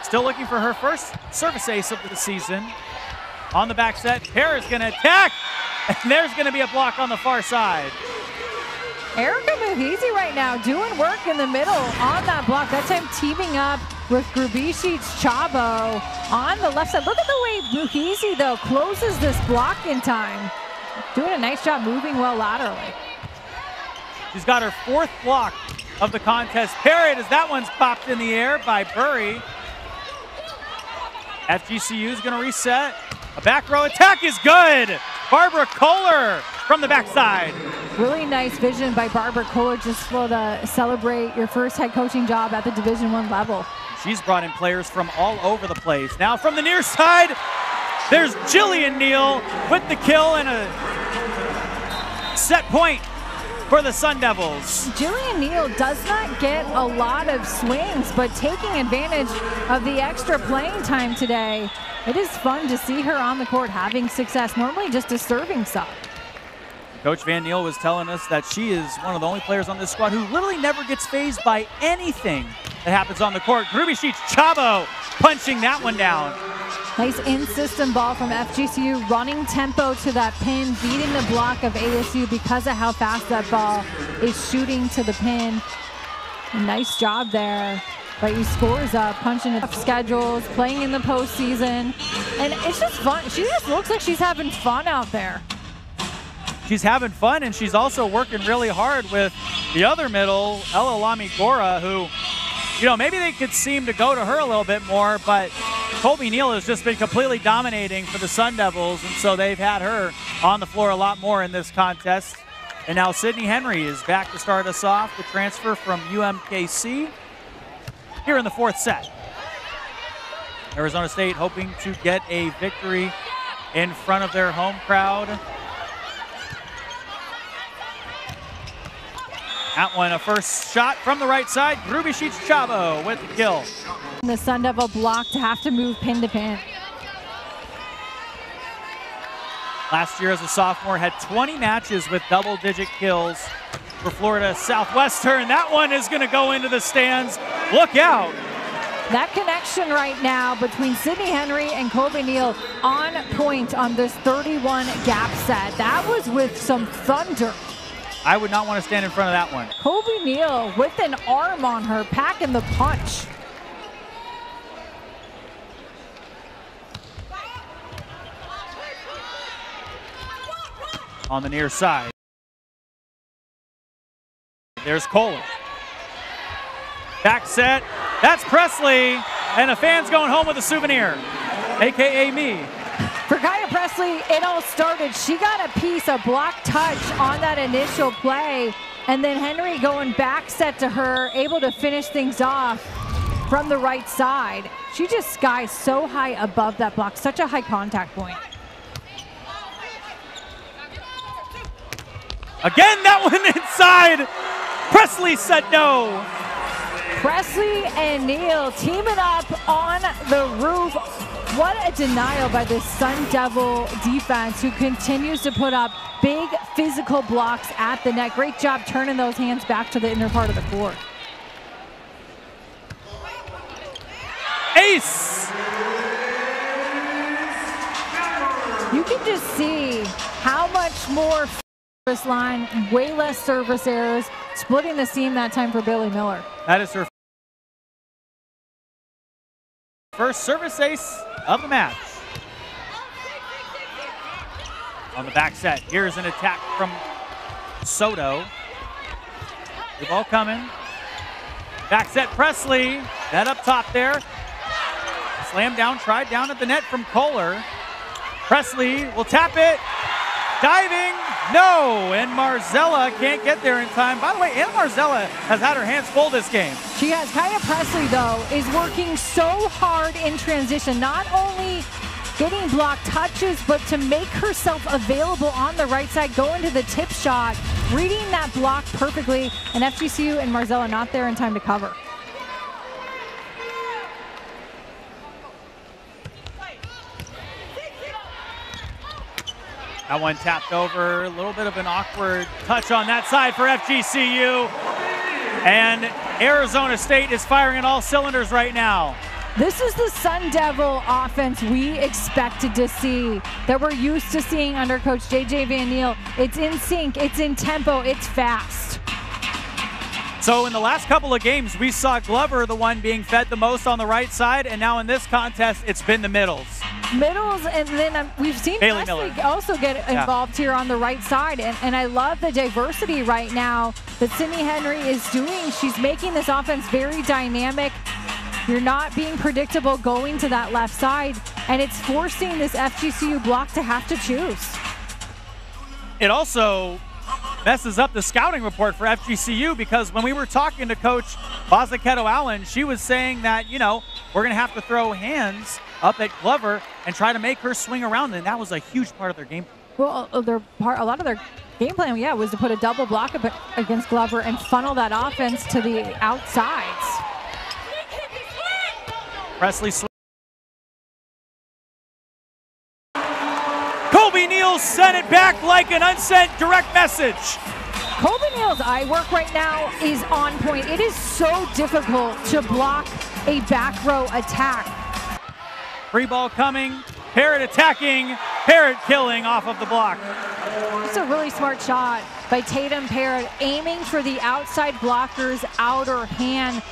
still looking for her first service ace of the season. On the back set, Hara's going to attack, and there's going to be a block on the far side. Erica Muhizi right now doing work in the middle on that block. That time teaming up with Grubicic Chavo on the left side. Look at the way Muhizi, though, closes this block in time. Doing a nice job moving well laterally. She's got her fourth block of the contest period as that one's popped in the air by Burry. FGCU is going to reset. A back row attack is good. Barbara Kohler from the backside. Really nice vision by Barbara Kohler, just to celebrate your first head coaching job at the Division I level. She's brought in players from all over the place. Now from the near side, there's Jillian Neal with the kill and a set point for the Sun Devils. Jillian Neal does not get a lot of swings, but taking advantage of the extra playing time today. It is fun to see her on the court having success, normally just a serving sub. Coach Van Neal was telling us that she is one of the only players on this squad who literally never gets fazed by anything that happens on the court. Grubicic Chavo punching that one down. Nice in-system ball from FGCU, running tempo to that pin, beating the block of ASU because of how fast that ball is shooting to the pin. A nice job there. But he scores up, punching up schedules, playing in the postseason. And it's just fun. She just looks like she's having fun out there. She's having fun, and she's also working really hard with the other middle, Ella Lamigora, who, you know, maybe they could seem to go to her a little bit more, but Colby Neal has just been completely dominating for the Sun Devils, and so they've had her on the floor a lot more in this contest. And now Sydney Henry is back to start us off, the transfer from UMKC. Here in the fourth set. Arizona State hoping to get a victory in front of their home crowd. That one, a first shot from the right side. Grubicic Chavo with the kill. The Sun Devil block to have to move pin to pin. Last year as a sophomore, had 20 matches with double-digit kills for Florida Southwestern. That one is going to go into the stands. Look out. That connection right now between Sydney Henry and Colby Neal on point on this 31 gap set. That was with some thunder. I would not want to stand in front of that one. Colby Neal with an arm on her, packing the punch. On the near side. There's Kohler. Back set. That's Presley. And a fan's going home with a souvenir, a.k.a. me. For Kaya Presley, it all started. She got a piece, a block touch on that initial play. And then Henry going back set to her, able to finish things off from the right side. She just skies so high above that block. Such a high contact point. Again, that one inside. Presley said no. Presley and Neal teaming up on the roof. What a denial by the Sun Devil defense, who continues to put up big physical blocks at the net. Great job turning those hands back to the inner part of the court. Ace. You can just see how much more service line, way less service errors, splitting the seam that time for Billy Miller. That is her first service ace of the match. On the back set, here's an attack from Soto. The ball coming. Back set, Presley. That up top there. Slam down, tried down at the net from Kohler. Presley will tap it. Diving, no, and Marzella can't get there in time. By the way, Anna Marzella has had her hands full this game. She has. Kaya Presley, though, is working so hard in transition, not only getting block touches, but to make herself available on the right side, go into the tip shot, reading that block perfectly, and FGCU and Marzella not there in time to cover. That one tapped over, a little bit of an awkward touch on that side for FGCU. And Arizona State is firing on all cylinders right now. This is the Sun Devil offense we expected to see, that we're used to seeing under Coach JJ Van Niel. It's in sync, it's in tempo, it's fast. So in the last couple of games, we saw Glover, the one being fed the most on the right side, and now in this contest, it's been the middles. Middles, and then we've seen Presley also get involved here on the right side, and I love the diversity right now that Sydney Henry is doing. She's making this offense very dynamic. You're not being predictable going to that left side, and it's forcing this FGCU block to have to choose. It also messes up the scouting report for FGCU, because when we were talking to Coach Bazzaketo Allen, she was saying that, you know, we're going to have to throw hands up at Glover and try to make her swing around, and that was a huge part of their game. Well, a lot of their game plan, was to put a double block up against Glover and funnel that offense to the outsides. Presley Colby Neal sent it back like an unsent direct message. Colby Neal's eye work right now is on point. It is so difficult to block a back row attack. Free ball coming, Parrott attacking, Parrott killing off of the block. It's a really smart shot by Tatum Parrott, aiming for the outside blocker's outer hand,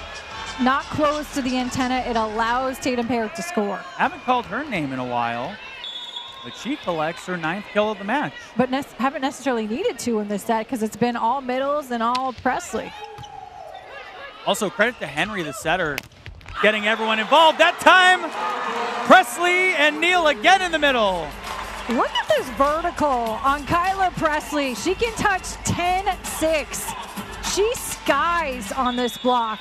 not close to the antenna. It allows Tatum Parrott to score. Haven't called her name in a while, but she collects her 9th kill of the match. But haven't necessarily needed to in this set, because it's been all middles and all Presley. Also, credit to Henry, the setter, getting everyone involved. That time, Presley and Neal again in the middle. Look at this vertical on Kyla Presley. She can touch 10-6. She skies on this block,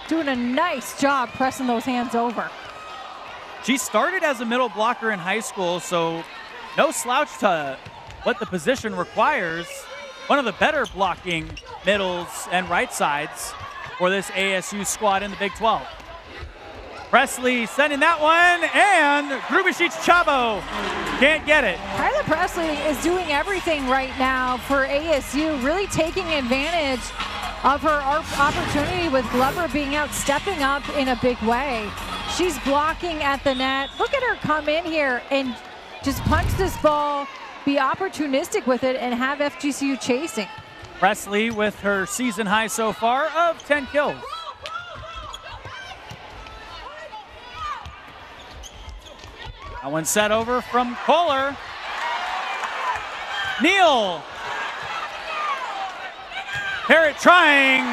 doing a nice job pressing those hands over. She started as a middle blocker in high school, so no slouch to what the position requires. One of the better blocking middles and right sides for this ASU squad in the Big 12. Presley sending that one, and Grubicic Chavo can't get it. Kyla Presley is doing everything right now for ASU, really taking advantage of her opportunity with Glover being out, stepping up in a big way. She's blocking at the net. Look at her come in here and just punch this ball, be opportunistic with it, and have FGCU chasing. Presley with her season high so far of 10 kills. That one set over from Kohler. Neal. Parrott trying.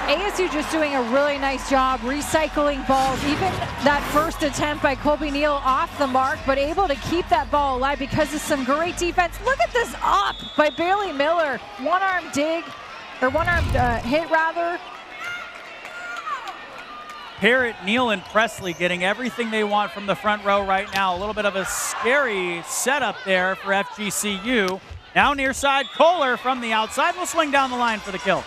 ASU just doing a really nice job recycling balls. Even that first attempt by Colby Neal off the mark, but able to keep that ball alive because of some great defense. Look at this up by Bailey Miller. One-arm dig, or one-arm hit rather. Parrott, Neal, and Presley getting everything they want from the front row right now. A little bit of a scary setup there for FGCU. Now near side, Kohler from the outside will swing down the line for the kill.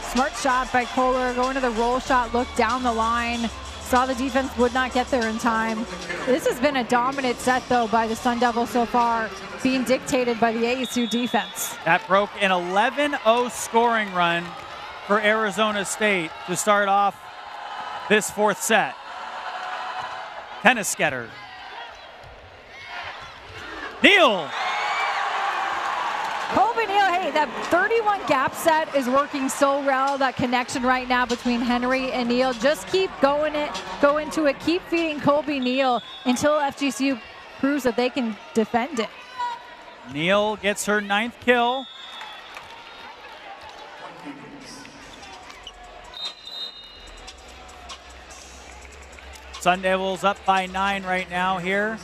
Smart shot by Kohler, going to the roll shot, look down the line. Saw the defense would not get there in time. This has been a dominant set, though, by the Sun Devils so far, being dictated by the ASU defense. That broke an 11-0 scoring run for Arizona State to start off this fourth set. Tennis getter. Neal. Colby Neal, hey, that 31 gap set is working so well, that connection right now between Henry and Neal. Just keep go into it, keep feeding Colby Neal until FGCU proves that they can defend it. Neal gets her 9th kill. Sun Devils up by 9 right now here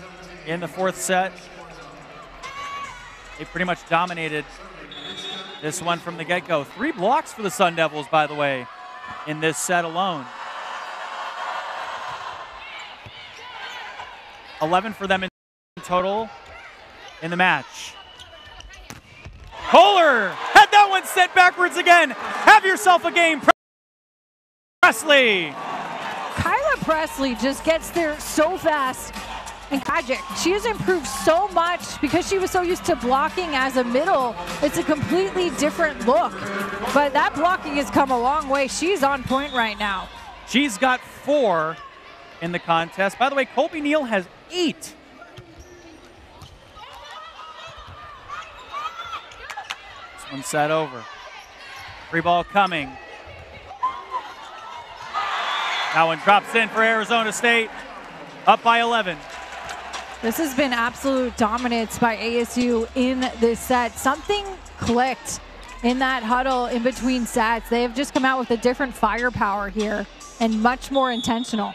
in the fourth set. They pretty much dominated this one from the get-go. 3 blocks for the Sun Devils, by the way, in this set alone. 11 for them in total in the match. Kohler had that one sent backwards again. Have yourself a game, Presley. Kyla Presley just gets there so fast. And Kajic, she has improved so much because she was so used to blocking as a middle. It's a completely different look. But that blocking has come a long way. She's on point right now. She's got 4 in the contest. By the way, Colby Neal has 8. This one set over. Free ball coming. That one drops in for Arizona State. Up by 11. This has been absolute dominance by ASU in this set. Something clicked in that huddle in between sets. They have just come out with a different firepower here and much more intentional.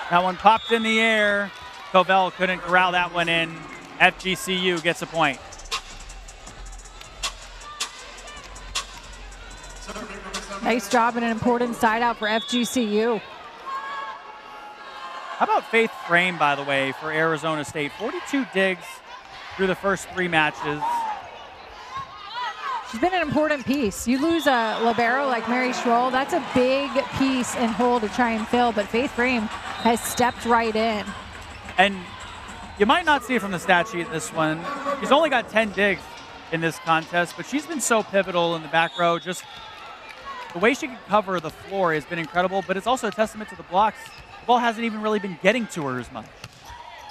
That one popped in the air. Covell couldn't corral that one in. FGCU gets a point. Nice job and an important side out for FGCU. How about Faith Frame, by the way, for Arizona State? 42 digs through the first 3 matches. She's been an important piece. You lose a libero like Mary Schroll, that's a big piece and hole to try and fill, but Faith Frame has stepped right in. And you might not see it from the stat sheet in this one. She's only got 10 digs in this contest, but she's been so pivotal in the back row. Just the way she can cover the floor has been incredible, but it's also a testament to the blocks. The ball hasn't even really been getting to her as much.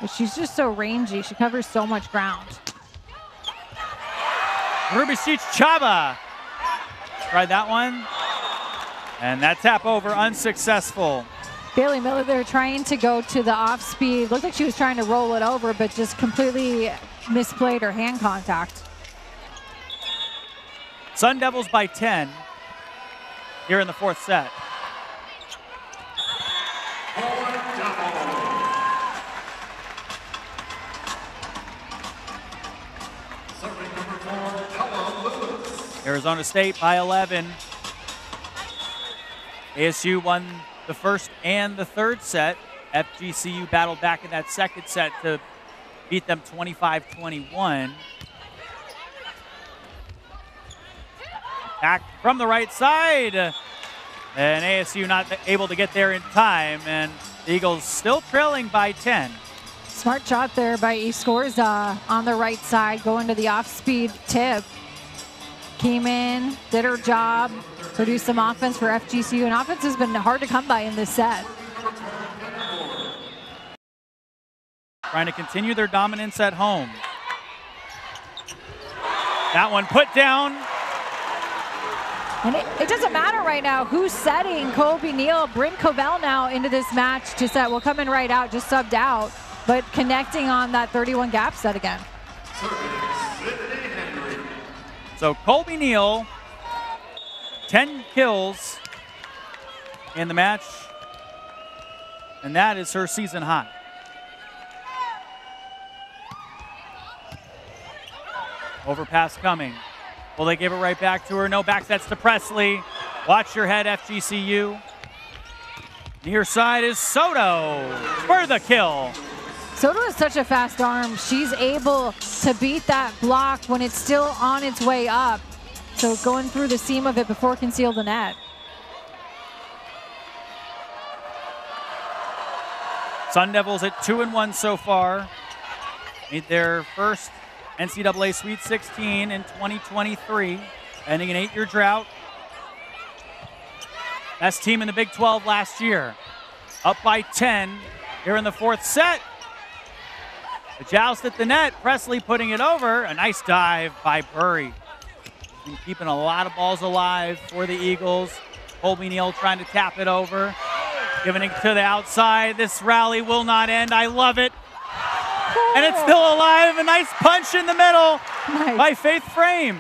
But she's just so rangy. She covers so much ground. Rubicic Chava tried that one, and that tap over unsuccessful. Bailey Miller there trying to go to the off speed. Looked like she was trying to roll it over, but just completely misplayed her hand contact. Sun Devils by 10 here in the 4th set. Arizona State by 11. ASU won the first and the 3rd set. FGCU battled back in that 2nd set to beat them 25-21. Back from the right side. And ASU not able to get there in time. And the Eagles still trailing by 10. Smart shot there by Escorza on the right side, going to the off-speed tip. Came in, did her job, produced some offense for FGCU, and offense has been hard to come by in this set. Trying to continue their dominance at home. That one put down. And it doesn't matter right now who's setting Colby Neal. Bryn Covell now into this match to set. Will come in right out, just subbed out, but connecting on that 31 gap set again. So Colby Neal, 10 kills in the match, and that is her season high. Overpass coming. Will they give it right back to her? No, back sets to Presley. Watch your head, FGCU. Near side is Soto for the kill. Soto has such a fast arm. She's able to beat that block when it's still on its way up. So going through the seam of it before it can seal the net. Sun Devils at 2-1 so far. Made their first NCAA Sweet 16 in 2023, ending an 8-year drought. Best team in the Big 12 last year. Up by 10 here in the 4th set. The joust at the net, Presley putting it over. A nice dive by Burry. Been keeping a lot of balls alive for the Eagles. Colby Neal trying to tap it over. Giving it to the outside. This rally will not end. I love it. And it's still alive. A nice punch in the middle by Faith Frame.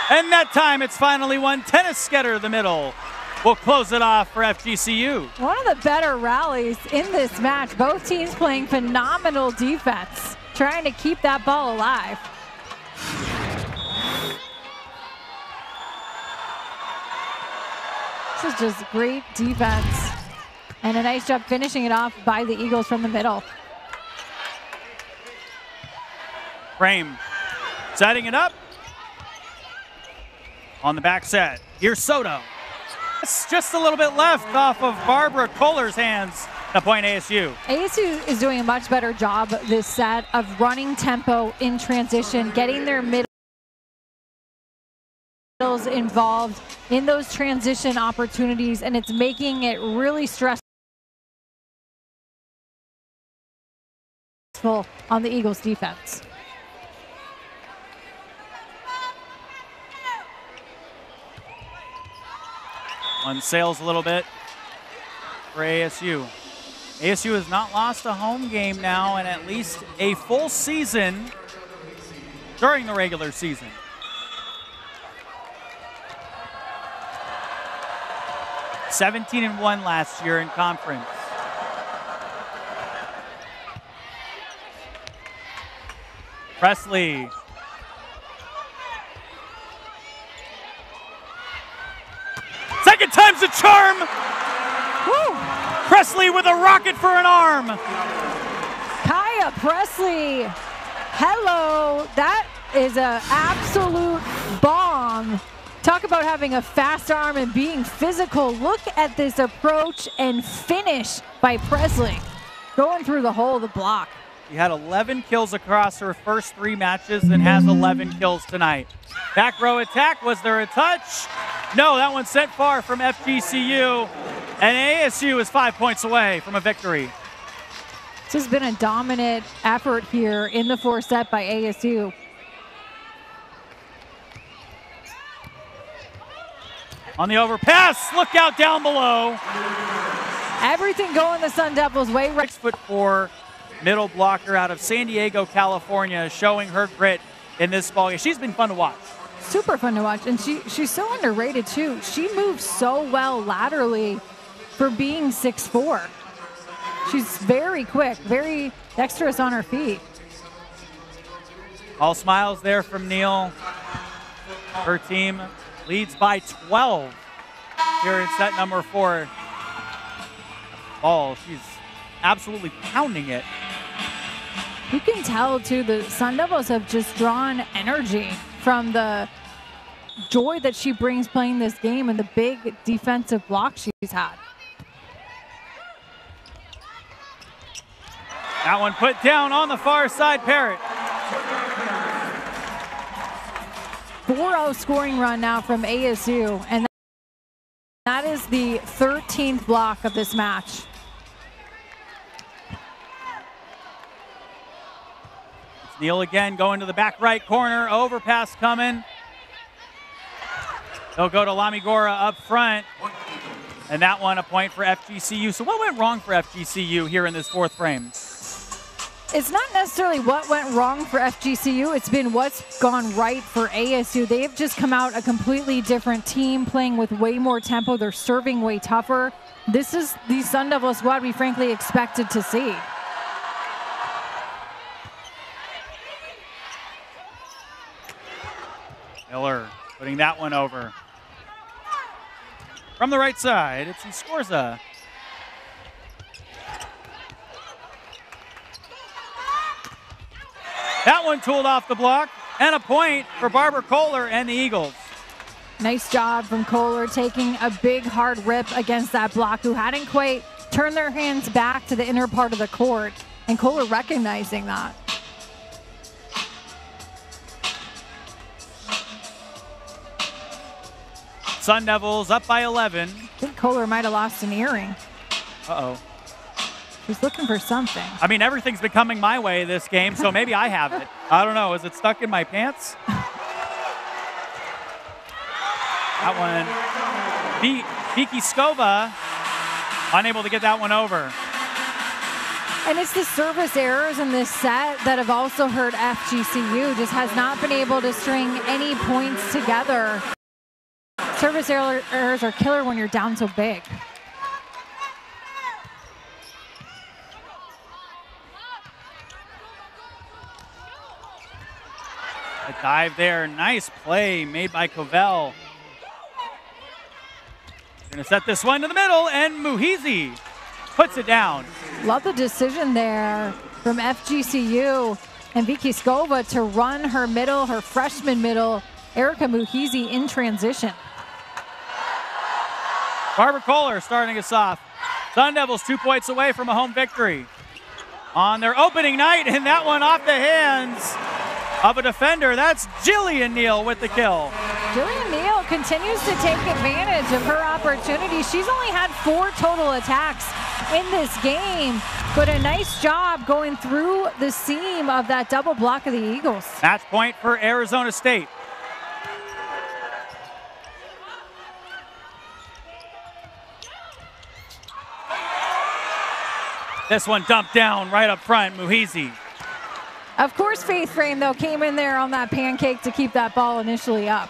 And that time it's finally won. Tennis Sketter, the middle, will close it off for FGCU. One of the better rallies in this match. Both teams playing phenomenal defense, trying to keep that ball alive. This is just great defense. And a nice job finishing it off by the Eagles from the middle. Frame setting it up. On the back set, here's Soto. It's just a little bit left off of Barbara Kohler's hands. The point ASU. ASU is doing a much better job this set of running tempo in transition, getting their middles involved in those transition opportunities, and it's making it really stressful on the Eagles defense. One sails a little bit for ASU. ASU has not lost a home game now in at least a full season during the regular season. (17-1) last year in conference. Presley. Second time's a charm. Woo. Presley with a rocket for an arm. Kaya Presley. Hello. That is an absolute bomb. Talk about having a fast arm and being physical. Look at this approach and finish by Presley. Going through the hole of the block. She had 11 kills across her first 3 matches and has 11 kills tonight. Back row attack. Was there a touch? No, that one sent far from FGCU. And ASU is 5 points away from a victory. This has been a dominant effort here in the 4th set by ASU. On the overpass, look out down below. Everything going the Sun Devils' way. 6'4" middle blocker out of San Diego, California, showing her grit in this ball game. She's been fun to watch. Super fun to watch, and she's so underrated too. She moves so well laterally for being 6'4". She's very quick, very dexterous on her feet. All smiles there from Neal. Her team leads by 12 here in set number 4. Ball, she's absolutely pounding it. You can tell too, the Sun Devils have just drawn energy from the joy that she brings playing this game and the big defensive block she's had. That one put down on the far side, Parrott. 4-0 scoring run now from ASU, and that is the 13th block of this match. It's Neal again going to the back right corner. Overpass coming. They'll go to Lamigora up front. And that one a point for FGCU. So what went wrong for FGCU here in this 4th frame? It's not necessarily what went wrong for FGCU. It's been what's gone right for ASU. They've just come out a completely different team, playing with way more tempo. They're serving way tougher. This is the Sun Devil squad we frankly expected to see. Miller putting that one over. From the right side, it's Scorza. That one tooled off the block, and a point for Barbara Kohler and the Eagles. Nice job from Kohler, taking a big hard rip against that block, who hadn't quite turned their hands back to the inner part of the court, and Kohler recognizing that. Sun Devils up by 11. I think Kohler might have lost an earring. Uh-oh. She's looking for something. I mean, everything's been coming my way this game, so maybe I have it. I don't know. Is it stuck in my pants? That one. Vicky Skova unable to get that one over. And it's the service errors in this set that have also hurt FGCU. Just has not been able to string any points together. Service errors are killer when you're down so big. A dive there. Nice play made by Covell. Going Gonna set this one to the middle, and Muhizi puts it down. Love the decision there from FGCU and Vicky Skova to run her middle, her freshman middle, Erica Muhizi, in transition. Barbara Kohler starting us off. Sun Devils 2 points away from a home victory on their opening night, and that one off the hands of a defender. That's Jillian Neal with the kill. Jillian Neal continues to take advantage of her opportunity. She's only had 4 total attacks in this game, but a nice job going through the seam of that double block of the Eagles. Match point for Arizona State. This one dumped down right up front, Muhizi. Of course, Faith Frame, though, came in there on that pancake to keep that ball initially up.